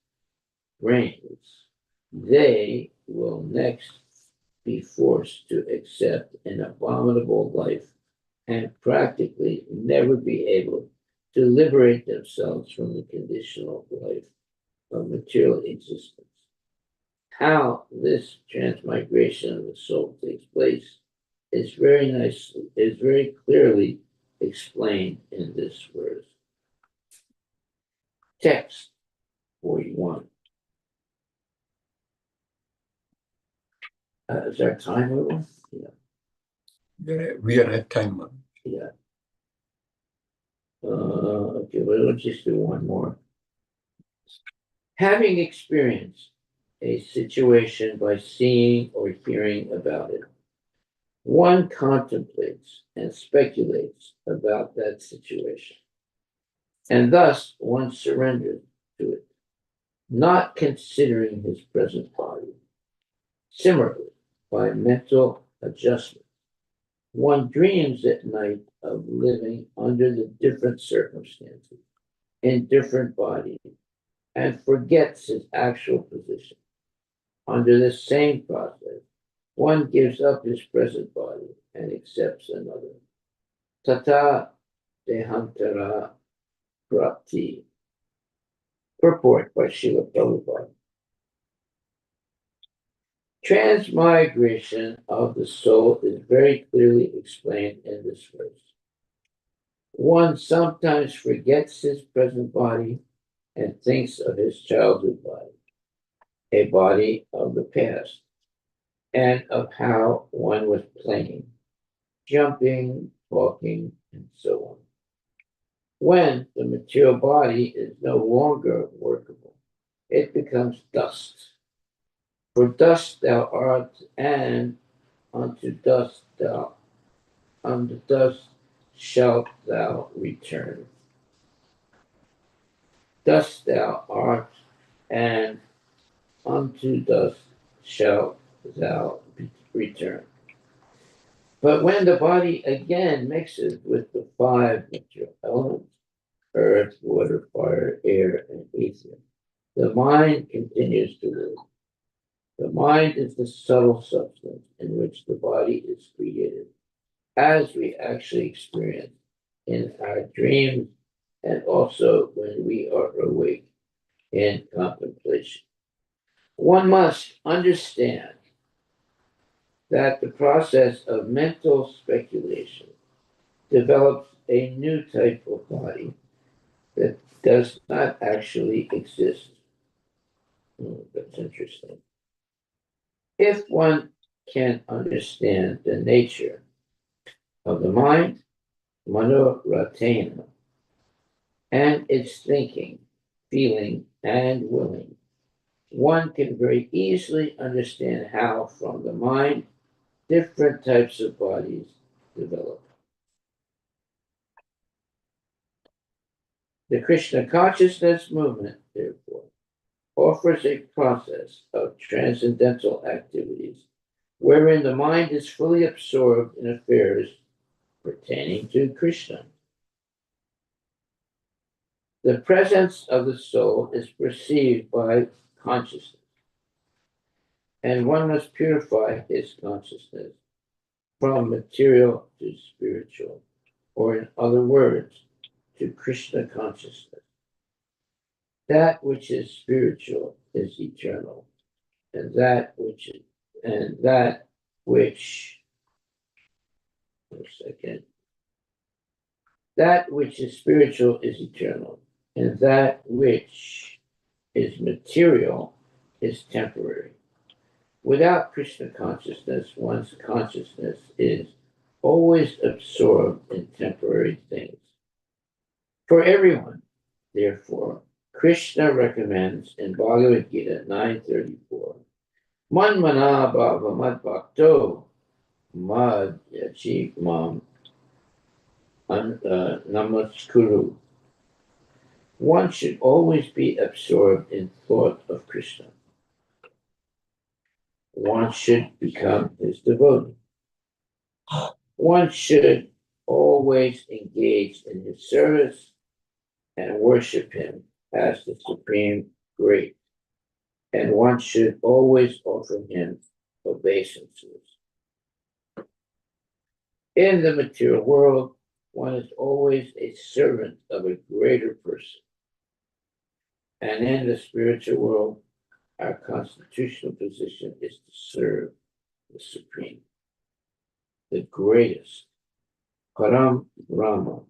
brains. They will next be forced to accept an abominable life and practically never be able to liberate themselves from the conditional life of material existence. How this transmigration of the soul takes place is very clearly explained in this verse. Text 41. Is our time over? Yeah. We are at time. Yeah. Okay, well, let's just do one more. Having experienced a situation by seeing or hearing about it, one contemplates and speculates about that situation, and thus one surrenders to it, not considering his present body. Similarly, by mental adjustment, one dreams at night of living under the different circumstances in different bodies and forgets his actual position. Under the same process, one gives up his present body and accepts another. Tata Dehantara Prapti. Purport by Srila Prabhupada. Transmigration of the soul is very clearly explained in this verse. One sometimes forgets his present body and thinks of his childhood body, a body of the past, and of how one was playing, jumping, talking, and so on. When the material body is no longer workable, it becomes dust. For dust thou art, and unto dust shalt thou return. Dust thou art, and unto dust shalt thou return. But when the body again mixes with the five material elements, earth, water, fire, air, and ether, the mind continues to live. The mind is the subtle substance in which the body is created, as we actually experience in our dreams and also when we are awake in contemplation. One must understand that the process of mental speculation develops a new type of body that does not actually exist. That's interesting. If one can understand the nature of the mind, manoratena, and its thinking, feeling, and willing, one can very easily understand how from the mind different types of bodies develop. The Krishna consciousness movement, therefore, offers a process of transcendental activities wherein the mind is fully absorbed in affairs pertaining to Krishna. The presence of the soul is perceived by consciousness, and one must purify his consciousness from material to spiritual, or in other words, to Krishna consciousness. That which is spiritual is eternal, and that which that which is spiritual is eternal, and that which is material is temporary. Without Krishna consciousness, one's consciousness is always absorbed in temporary things. For everyone, therefore, Krishna recommends in Bhagavad Gita 9:34, Man mana bhava mad bhakto mad yachi mam namaskuru. One should always be absorbed in thought of Krishna. One should become his devotee. One should always engage in his service and worship him as the supreme great. And one should always offer him obeisances. In the material world, one is always a servant of a greater person. And in the spiritual world, our constitutional position is to serve the supreme, the greatest, Param Brahma.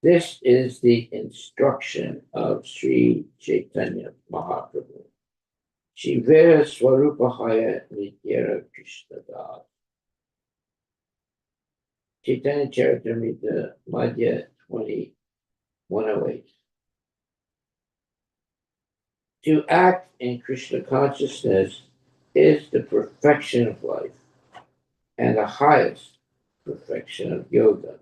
This is the instruction of Sri Chaitanya Mahaprabhu. Shivera Swarupahaya Nityara Krishna Das. Chaitanya Charitamrita Madhya 20:108. To act in Krishna consciousness is the perfection of life and the highest perfection of yoga.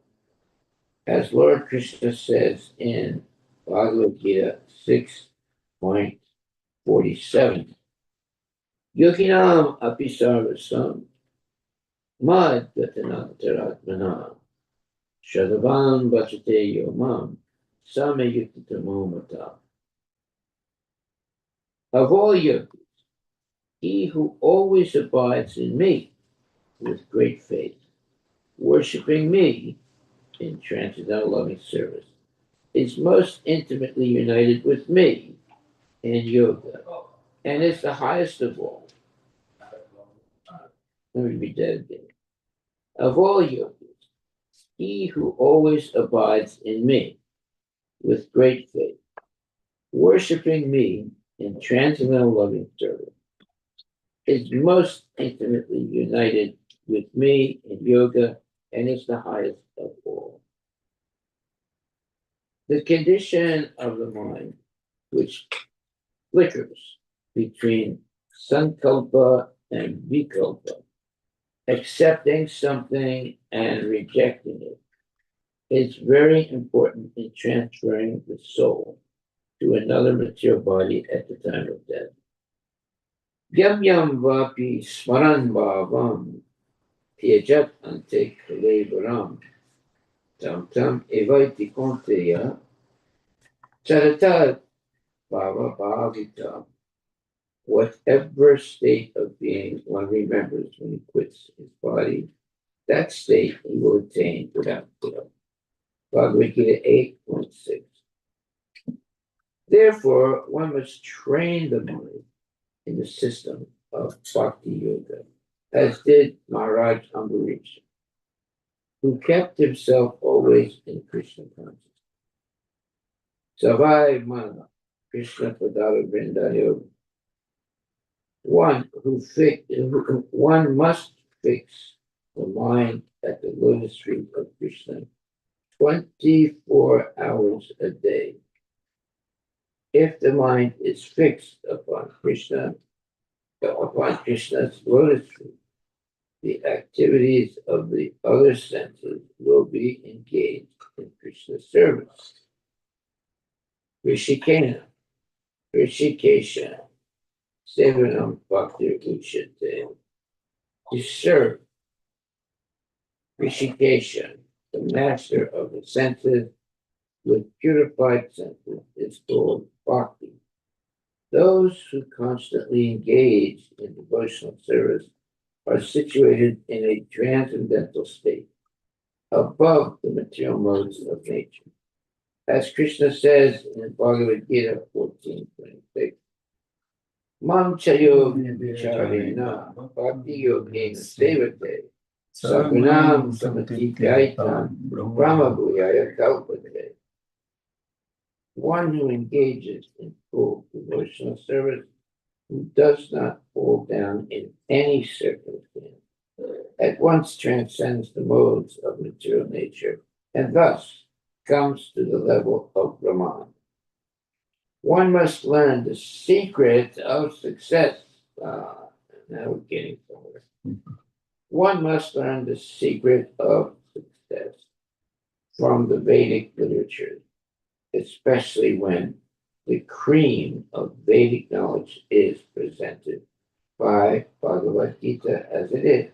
As Lord Krishna says in Bhagavad Gita 6:47, Yoginam apisarvasam mad gatanantaratmana shadavam bachate yomam samayuktamomata. Of all yogis, he who always abides in me with great faith, worshipping me in transcendental loving service, is most intimately united with me in yoga, and is the highest of all. Let me read that again. Of all yogis, he who always abides in me with great faith, worshipping me in transcendental loving service, is most intimately united with me in yoga and is the highest of all. The condition of the mind, which flickers between sankalpa and vikalpa, accepting something and rejecting it, is very important in transferring the soul to another material body at the time of death. Yam yam vapi smaran bhavam Tejat ante kalevaram tam tam evaiti konteya charata bhava bhavita. Whatever state of being one remembers when he quits his body, that state he will attain without fail. Bhagavad Gita 8:6. Therefore, one must train the mind in the system of bhakti yoga, as did Maharaj Ambarish, who kept himself always in Krishna consciousness. Savai Mana, Krishna Padala Vrindayoga. One must fix the mind at the lotus feet of Krishna 24 hours a day. If the mind is fixed upon Krishna's lotus feet, the activities of the other senses will be engaged in Krishna's service. Rishikena, Sevanam Bhakti Uchate, to serve Rishikesha, the master of the senses, with purified senses is called Bhakti. Those who constantly engage in devotional service are situated in a transcendental state, above the material modes of nature. As Krishna says in Bhagavad Gita 14:26, Mam chayo vicharena bhakti yogena sevate sagunam samatitaitam brahma bhuyaya kalpate. One who engages in full devotional service who does not fall down in any circumstance, at once transcends the modes of material nature, and thus comes to the level of Brahman. One must learn the secret of success. Now we're getting somewhere. One must learn the secret of success from the Vedic literature, especially when the cream of Vedic knowledge is presented by Bhagavad Gita as it is.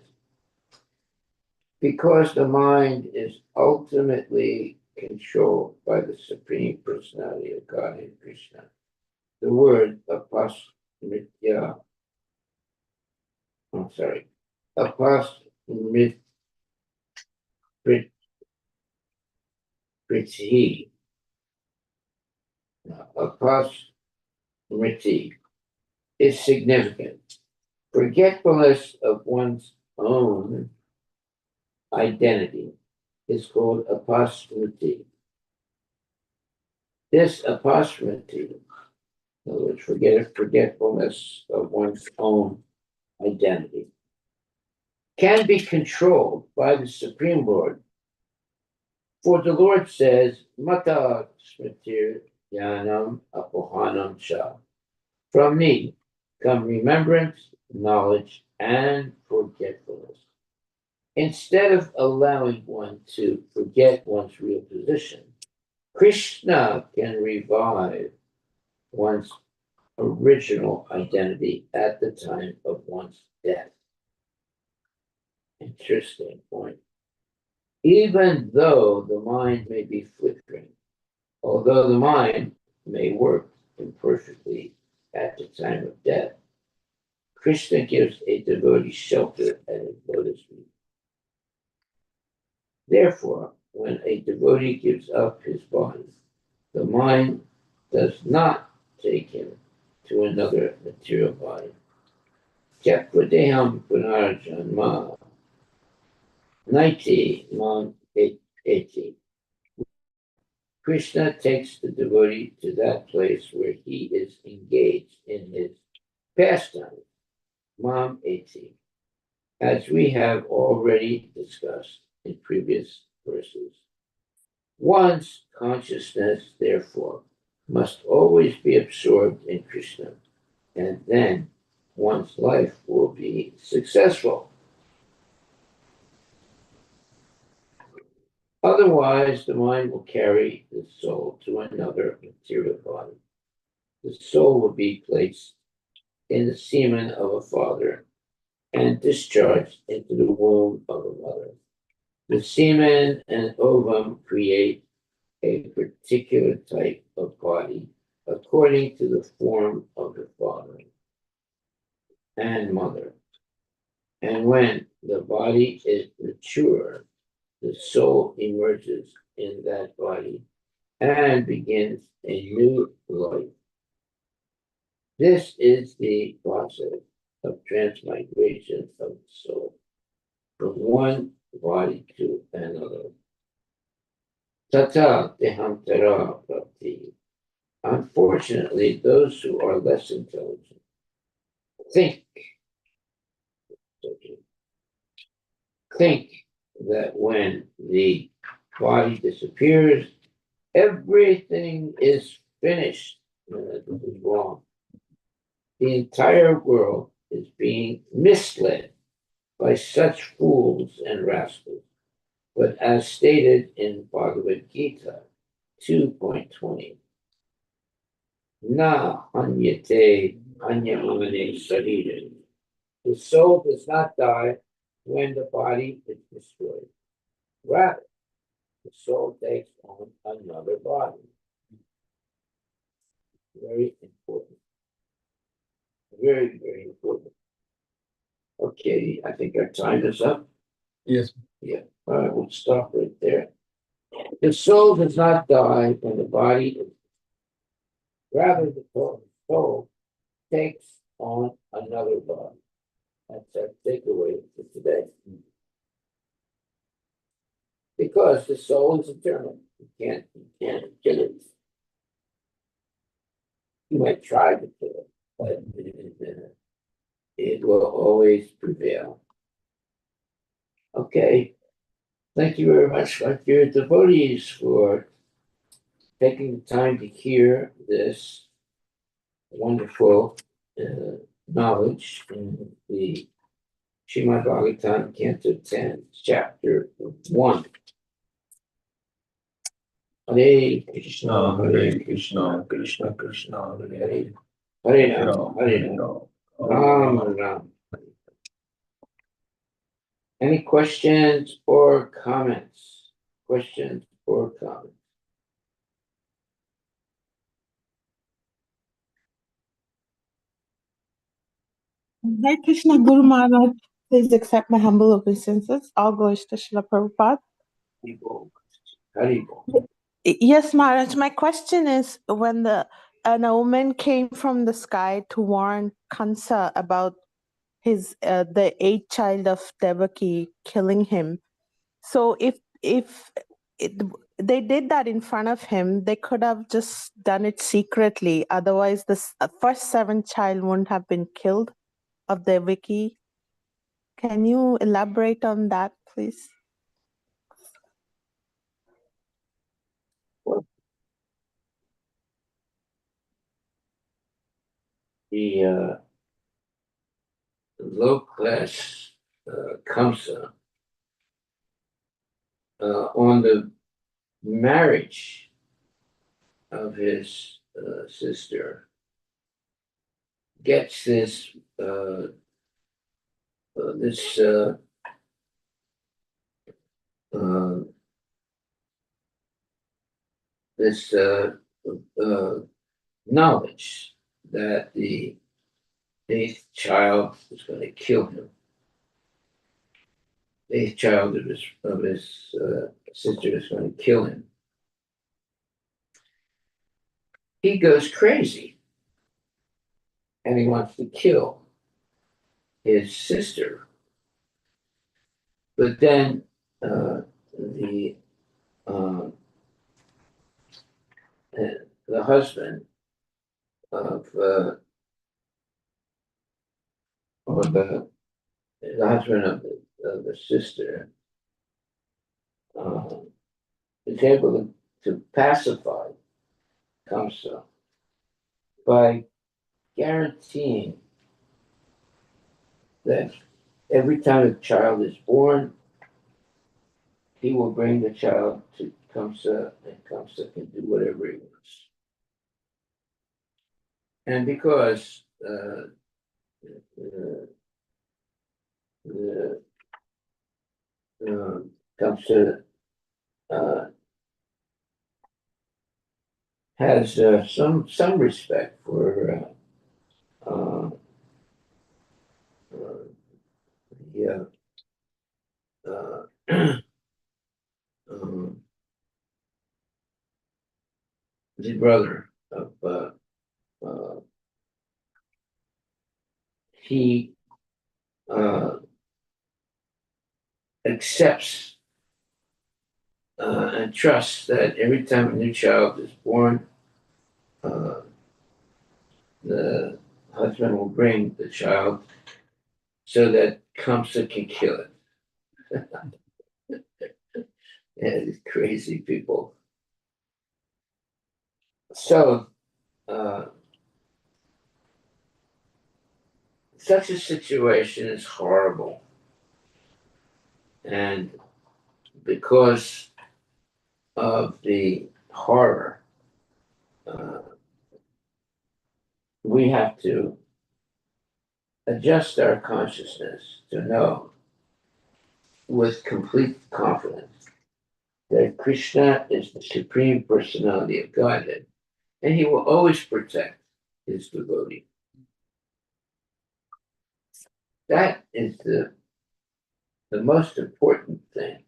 Because the mind is ultimately controlled by the Supreme Personality of Godhead Krishna. The word apasmritya, apasmriti apasmriti is significant. Forgetfulness of one's own identity is called apasmriti. This apasmriti, in other words, forgetfulness of one's own identity, can be controlled by the Supreme Lord. For the Lord says, Mata Smritir Yanam Apohanam Cha. From me come remembrance, knowledge, and forgetfulness. Instead of allowing one to forget one's real position, Krishna can revive one's original identity at the time of one's death. Interesting point. Even though the mind may be flickering, although the mind may work imperfectly at the time of death, Krishna gives a devotee shelter at his lotus feet. Therefore, when a devotee gives up his body, the mind does not take him to another material body. Kyakvadeham punarjanma naiti man eti. Krishna takes the devotee to that place where he is engaged in his pastime, mam eti, as we have already discussed in previous verses. One's consciousness, therefore, must always be absorbed in Krishna, and then one's life will be successful. Otherwise, the mind will carry the soul to another material body. The soul will be placed in the semen of a father and discharged into the womb of a mother. The semen and ovum create a particular type of body according to the form of the father and mother. And when the body is mature, the soul emerges in that body and begins a new life. This is the process of transmigration of the soul from one body to another. Tata dehantara prapti. Unfortunately, those who are less intelligent think that when the body disappears, everything is finished. This is wrong. The entire world is being misled by such fools and rascals. But as stated in Bhagavad Gita 2.20, Na hanyate hanyamane sarire. The soul does not die when the body is destroyed. Rather, the soul takes on another body. Very important. Very, very important. Okay, I think our time is up. Yes. Yeah, all right, we'll stop right there. The soul does not die when the body is. Rather, the soul takes on another body. That's our takeaway for today. Because the soul is eternal. You can't kill it. You might try to kill it, but it will always prevail. Okay. Thank you very much, my dear devotees, for taking the time to hear this wonderful knowledge in the Srimad Bhagavatam, Canto 10, Chapter 1. Hare Krishna, Hare Krishna, Krishna Krishna, Hare Hare, Hare Ram, Hare Ram, Ram Ram. Any questions or comments? Questions or comments? Hare Krishna Guru Maharaj, please accept my humble obeisances. All glories to Srila Prabhupada. Haribol. Yes, Maharaj, my question is when an omen came from the sky to warn Kansa about the eighth child of Devaki killing him. So if it, they did that in front of him, they could have just done it secretly. Otherwise, the first seventh child wouldn't have been killed of Devaki. Can you elaborate on that, please? The low class Kamsa on the marriage of his sister gets this this this knowledge that the eighth child is going to kill him. The eighth child of his sister is going to kill him. He goes crazy, and he wants to kill his sister. But then uh, the husband of or the husband of the sister is able to pacify Kamsa by guaranteeing that every time a child is born, he will bring the child to Kamsa, and Kamsa can do whatever he wants. And because Kamsa has some respect for the the brother of he accepts and trusts that every time a new child is born, the husband will bring the child so that Kamsa can kill it. Yeah, these crazy people. So, such a situation is horrible. And because of the horror, we have to adjust our consciousness to know with complete confidence that Krishna is the Supreme Personality of Godhead, and he will always protect his devotee. That is the most important thing.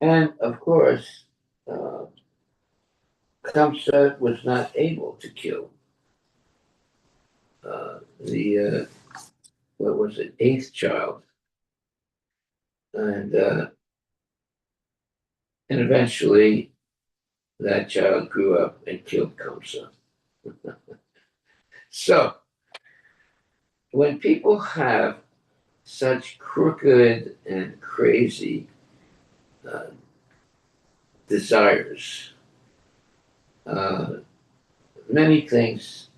And of course, Kamsa was not able to kill the what was it, eighth child, and eventually that child grew up and killed Kamsa. So, when people have such crooked and crazy uh, desires, uh, many things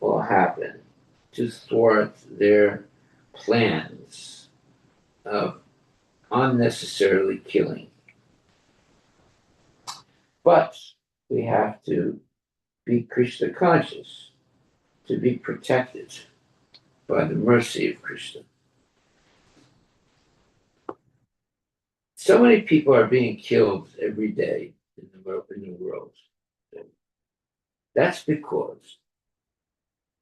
will happen to thwart their plans of unnecessarily killing. But we have to be Krishna conscious to be protected by the mercy of Krishna. So many people are being killed every day in the world. That's because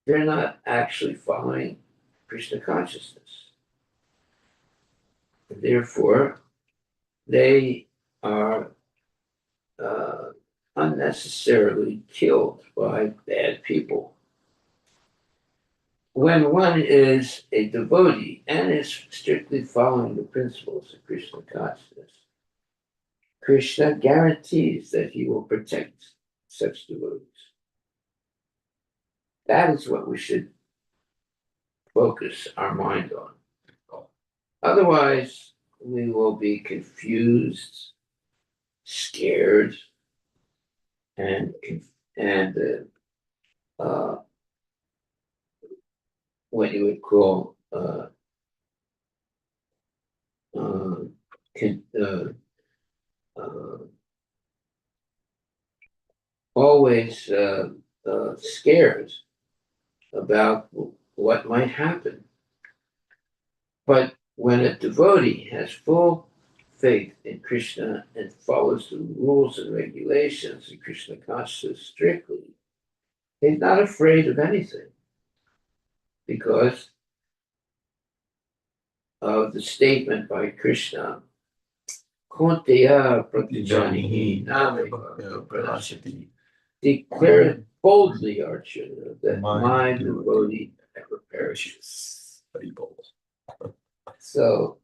they're not actually following Krishna consciousness. Therefore, they are unnecessarily killed by bad people. When one is a devotee and is strictly following the principles of Krishna consciousness, Krishna guarantees that he will protect such devotees. That is what we should focus our mind on. Otherwise, we will be confused, scared, and what you would call con- always scared about what might happen. But when a devotee has full faith in Krishna and follows the rules and regulations of Krishna consciousness strictly, he's not afraid of anything because of the statement by Krishna, Kunteya Pratijanihi Nameva Pranashati. Declare it boldly, Arjuna, that my devotee never perishes. So,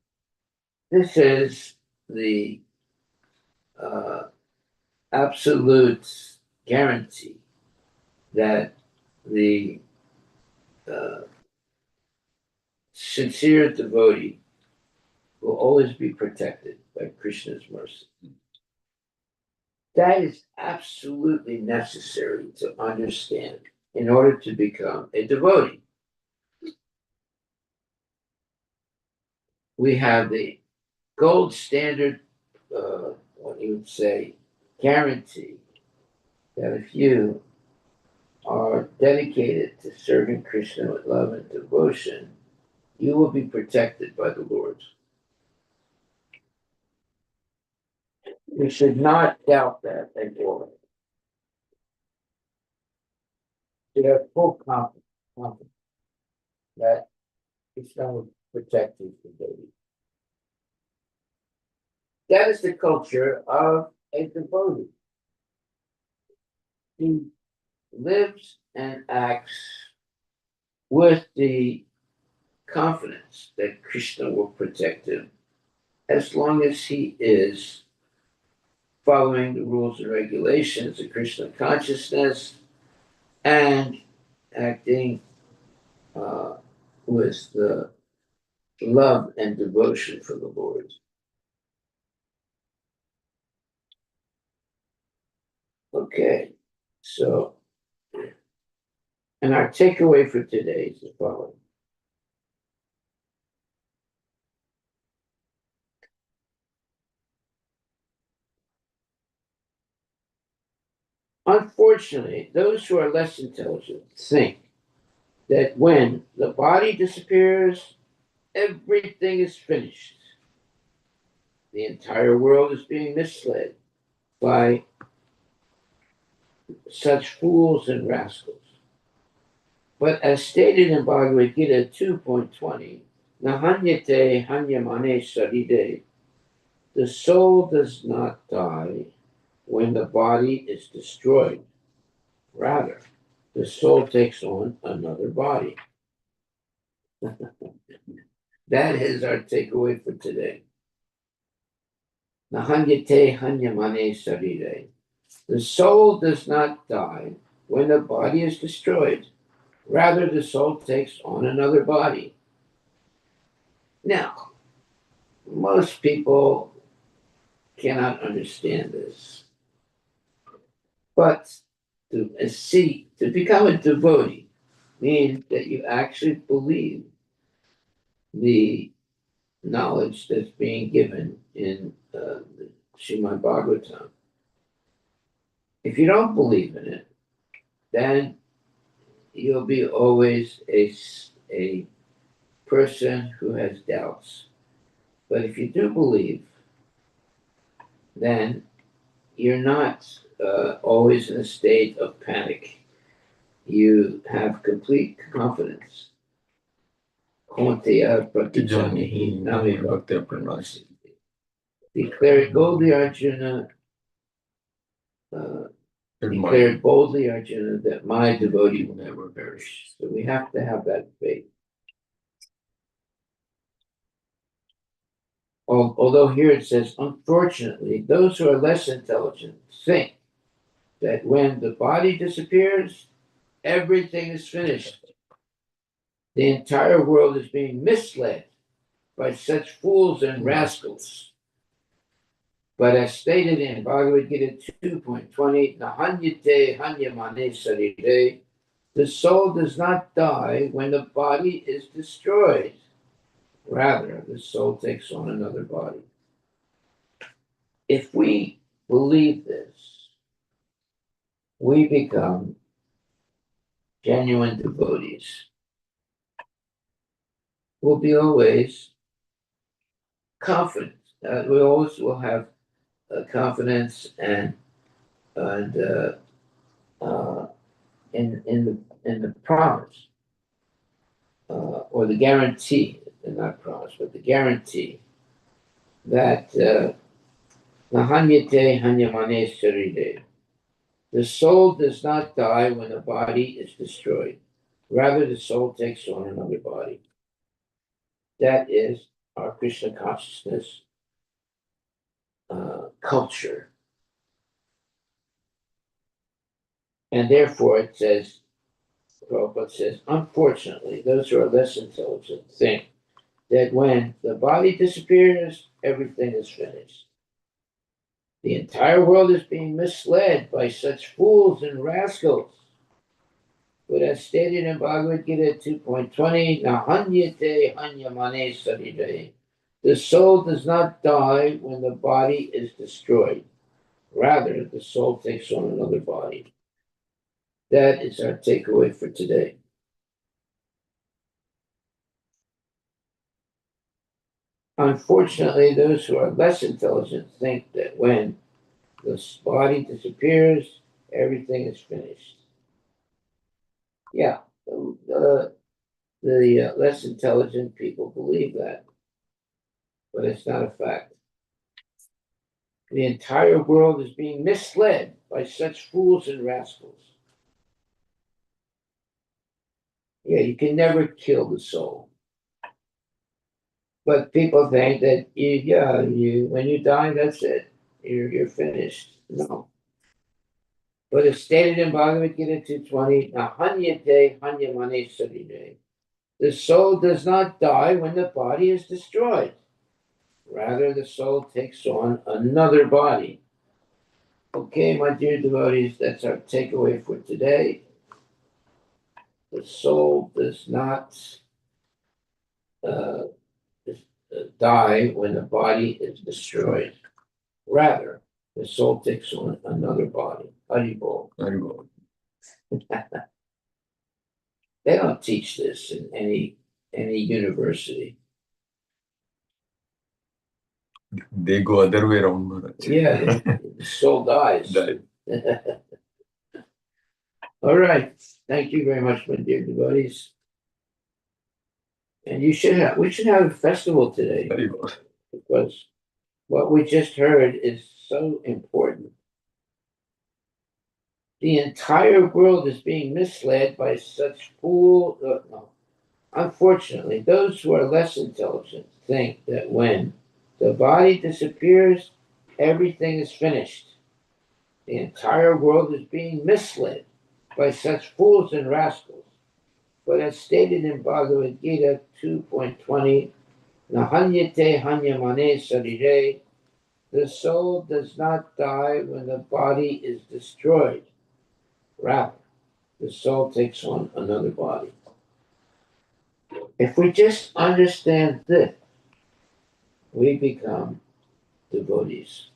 this is the absolute guarantee that the sincere devotee will always be protected by Krishna's mercy. That is absolutely necessary to understand in order to become a devotee. We have the gold standard, what you would say, guarantee that if you are dedicated to serving Krishna with love and devotion, you will be protected by the Lord. We should not doubt that at all. We have full confidence that Krishna will protect his devotee. That is the culture of a devotee. He lives and acts with the confidence that Krishna will protect him as long as he is following the rules and regulations of Krishna consciousness and acting with the love and devotion for the Lord. Okay, so, and our takeaway for today is the following. Unfortunately, those who are less intelligent think that when the body disappears, everything is finished. The entire world is being misled by such fools and rascals. But as stated in Bhagavad Gita 2.20, Nahanyate hanyamane saride, the soul does not die when the body is destroyed. Rather, the soul takes on another body. That is our takeaway for today. Nahanyate hanyamane sarire. The soul does not die when the body is destroyed. Rather, the soul takes on another body. Now, most people cannot understand this. But to become a devotee means that you actually believe the knowledge that's being given in the Srimad Bhagavatam. If you don't believe in it, then you'll be always a person who has doubts. But if you do believe, then you're not always in a state of panic. You have complete confidence. Kaunteya pratijanihi nami bhakta pranasiti. Declared boldly Arjuna, declared boldly Arjuna that my devotee will never perish. So we have to have that faith. Although here it says, unfortunately, those who are less intelligent think that when the body disappears, everything is finished. The entire world is being misled by such fools and rascals. But as stated in Bhagavad Gita 2.20, Nahanyate hanyamane sarire, the soul does not die when the body is destroyed. Rather, the soul takes on another body. If we believe this, we become genuine devotees. We'll be always confident. We always will have confidence and in the promise or the guarantee, not promise, but the guarantee that Nahanyate hanyamane saride. The soul does not die when the body is destroyed. Rather, the soul takes on another body. That is our Krishna consciousness culture. And therefore it says, Prabhupada says, unfortunately, those who are less intelligent think that when the body disappears, everything is finished. The entire world is being misled by such fools and rascals. But as stated in Bhagavad Gita 2.20, Nahanyate hanyamane sarire. The soul does not die when the body is destroyed. Rather, the soul takes on another body. That is our takeaway for today. Unfortunately, those who are less intelligent think that when the body disappears, everything is finished. Yeah, the less intelligent people believe that, but it's not a fact. The entire world is being misled by such fools and rascals. Yeah, you can never kill the soul. But people think that when you die, that's it. You're finished. No. But it's stated in Bhagavad Gita 2.20, Nahanyate hanyamane sarire. The soul does not die when the body is destroyed. Rather, the soul takes on another body. Okay, my dear devotees, that's our takeaway for today. The soul does not die when the body is destroyed. Rather, the soul takes on another body. Haribol. Haribol. They don't teach this in any university. They go other way around, Maharaj. Yeah, the soul dies. All right. Thank you very much, my dear devotees. And we should have a festival today Haribol. because what we just heard is so important. The entire world is being misled by such Unfortunately, those who are less intelligent think that when the body disappears, everything is finished. The entire world is being misled by such fools and rascals. But as stated in Bhagavad Gita 2.20, Nahanyate hanyamane sarire, the soul does not die when the body is destroyed. Rather, the soul takes on another body. If we just understand this, we become devotees.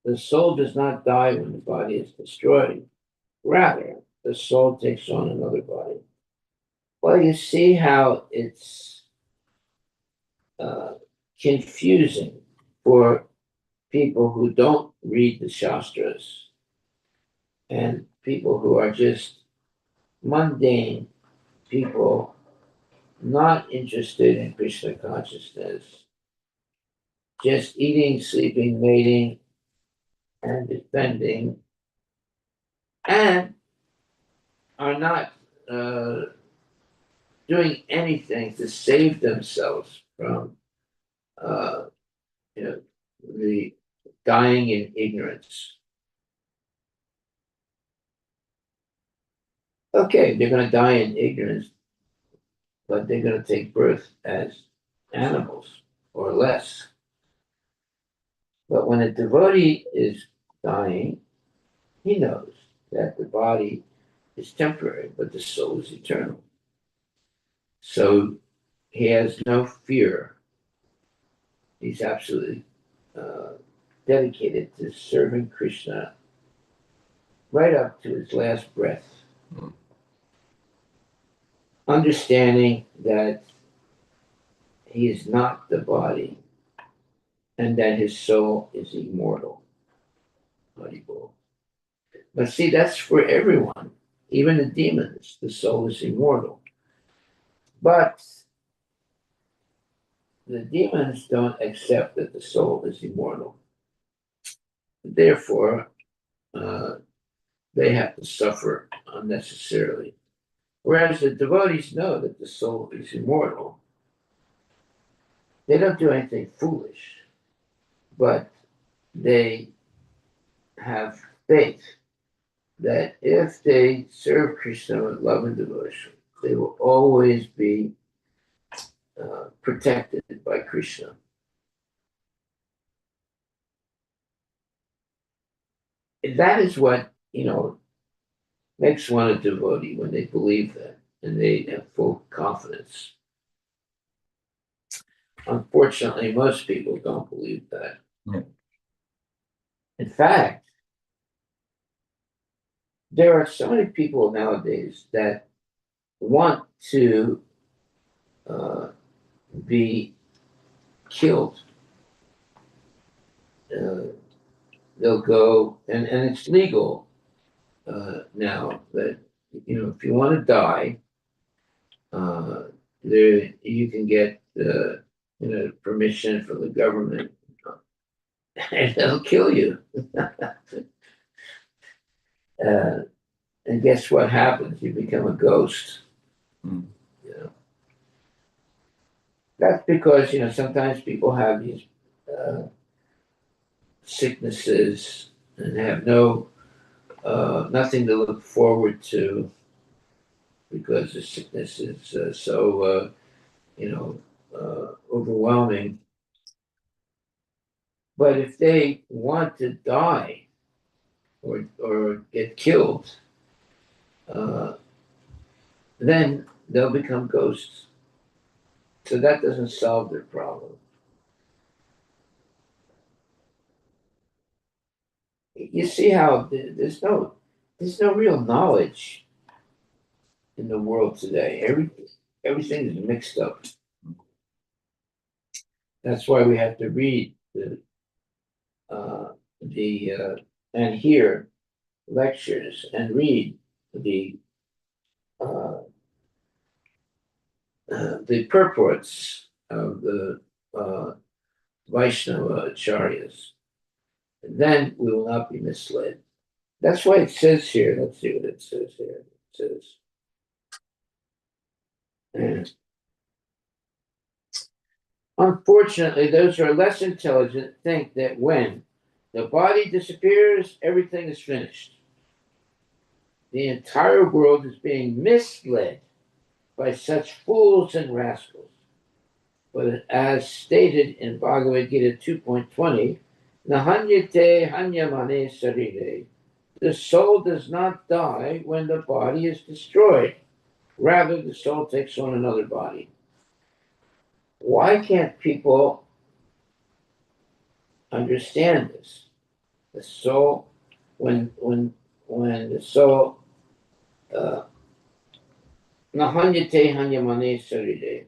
The soul does not die when the body is destroyed. Rather, the soul takes on another body. Well, you see how it's confusing for people who don't read the Shastras and people who are just mundane people, not interested in Krishna consciousness, just eating, sleeping, mating, and defending, and are not doing anything to save themselves from uh, the dying in ignorance. Okay, they're going to die in ignorance, but they're going to take birth as animals or less. But when a devotee is dying, he knows that the body is temporary, but the soul is eternal. So he has no fear. He's absolutely dedicated to serving Krishna right up to his last breath. Understanding that he is not the body and that his soul is immortal. But see, that's for everyone, even the demons. The soul is immortal. But the demons don't accept that the soul is immortal. Therefore, they have to suffer unnecessarily. Whereas the devotees know that the soul is immortal. They don't do anything foolish, but they have faith that if they serve Krishna with love and devotion, they will always be protected by Krishna. That is what, makes one a devotee when they believe that and they have full confidence. Unfortunately, most people don't believe that. Yeah. In fact, there are so many people nowadays that want to be killed. They'll go, and it's legal now that, if you want to die, there you can get permission from the government, and they'll kill you. And guess what happens? You become a ghost. Mm. That's because sometimes people have these sicknesses and have nothing to look forward to because the sickness is so overwhelming. But if they want to die or get killed, then they'll become ghosts. So that doesn't solve their problem. You see how there's no real knowledge in the world today. Everything is mixed up. That's why we have to read and hear lectures and read uh, the purports of the Vaishnava acharyas. Then we will not be misled. That's why it says here. Let's see what it says here. It says. And unfortunately, those who are less intelligent think that when the body disappears, everything is finished. The entire world is being misled by such fools and rascals. But as stated in Bhagavad Gita 2.20, Nahanyate hanyamane sarire, the soul does not die when the body is destroyed. Rather, the soul takes on another body. Why can't people understand this? The soul, when the soul, Nahanyate hanyamane sarire,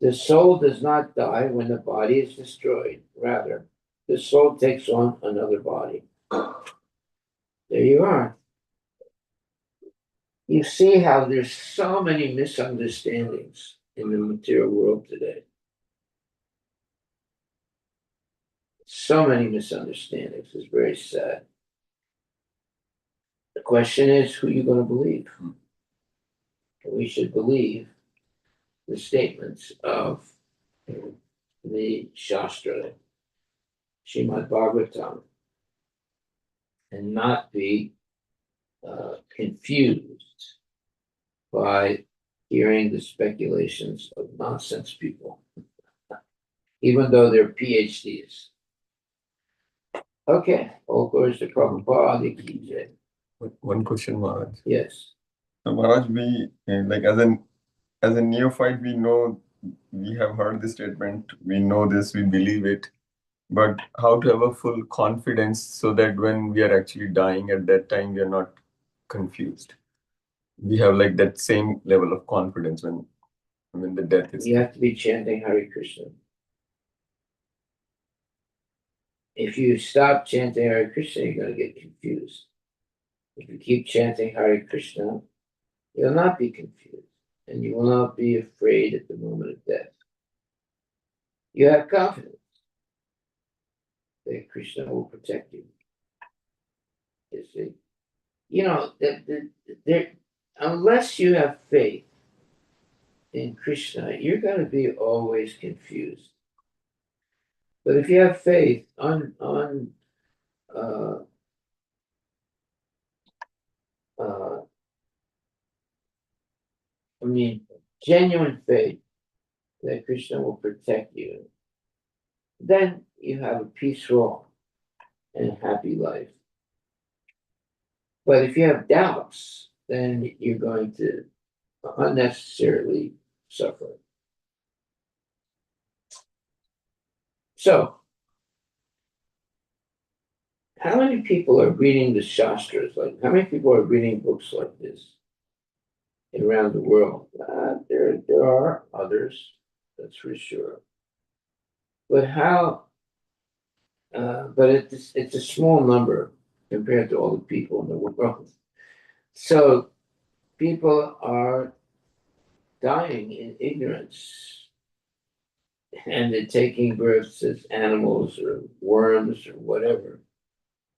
the soul does not die when the body is destroyed. Rather, the soul takes on another body. There you are. You see how there's so many misunderstandings in the material world today. So many misunderstandings. It's very sad. The question is, who are you going to believe? We should believe the statements of the Shastra, Srimad Bhagavatam, and not be confused by hearing the speculations of nonsense people, even though they're PhDs. Okay, all glories to Prabhupada. Ki Jai. One question, Maharaj. Yes. So, Maharaj, we like as a neophyte, we know, we have heard this statement, we know this, we believe it, but how to have a full confidence so that when we are actually dying at that time, we are not confused. We have like that same level of confidence when the death is. You have to be chanting Hare Krishna. If you stop chanting Hare Krishna, you're going to get confused. If you keep chanting Hare Krishna, you'll not be confused, and you will not be afraid at the moment of death. You have confidence that Krishna will protect you. You see, you know that unless you have faith in Krishna, you're going to be always confused. But if you have faith genuine faith that Krishna will protect you, then you have a peaceful and happy life. But if you have doubts, then you're going to unnecessarily suffer. So, how many people are reading the Shastras? Like, how many people are reading books like this around the world? There are others, that's for sure. But how? But it's a small number compared to all the people in the world. So people are dying in ignorance, and they're taking births as animals or worms or whatever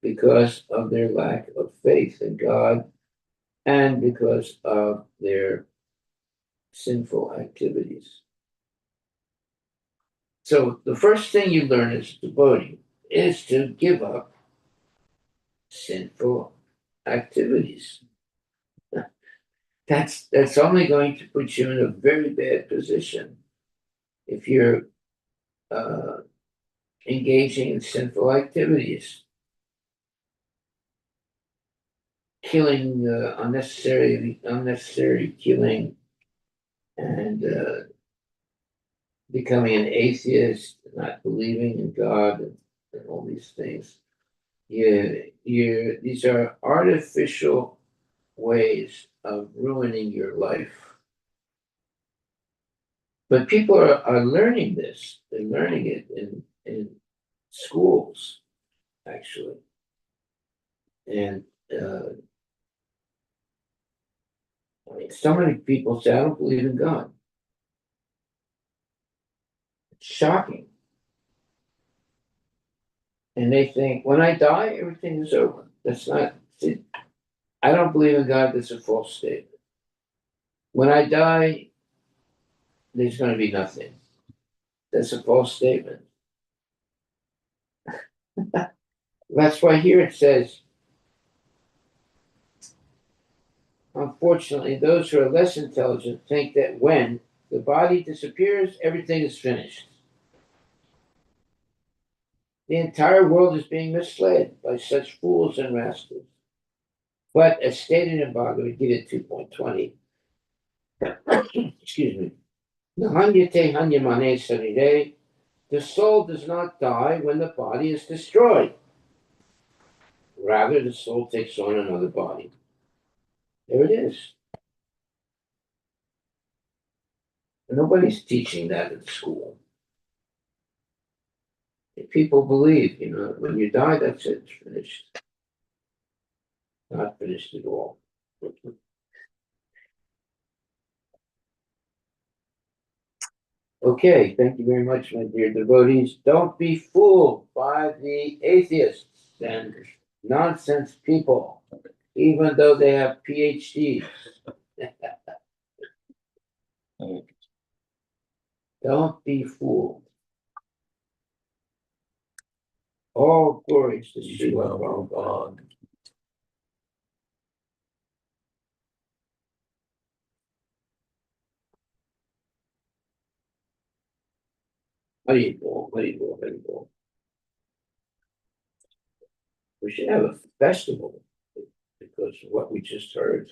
because of their lack of faith in God and because of their sinful activities. So the first thing you learn as a devotee is to give up sinful activities. That's only going to put you in a very bad position if you're engaging in sinful activities, killing, unnecessary killing, and becoming an atheist, not believing in God, and all these things. These are artificial ways of ruining your life. But people are learning this. They're learning it in schools, actually. And so many people say, I don't believe in God. It's shocking. And they think, when I die, everything is over. That's not, see, I don't believe in God. That's a false statement. When I die, there's going to be nothing. That's a false statement. That's why here it says, unfortunately, those who are less intelligent think that when the body disappears, everything is finished. The entire world is being misled by such fools and rascals. But as stated in Bhagavad Gita 2.20, excuse me, Nahanyate hanyamane sarire, the soul does not die when the body is destroyed. Rather, the soul takes on another body. There it is. And nobody's teaching that at school. And people believe, when you die, that's it, it's finished. Not finished at all. Okay, thank you very much, my dear devotees. Don't be fooled by the atheists and nonsense people, even though they have PhDs. Don't be fooled. All glories to Srila Prabhupada. Haribol, Haribol, Haribol. We should have a festival because of what we just heard.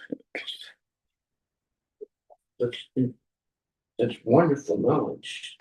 Such wonderful knowledge.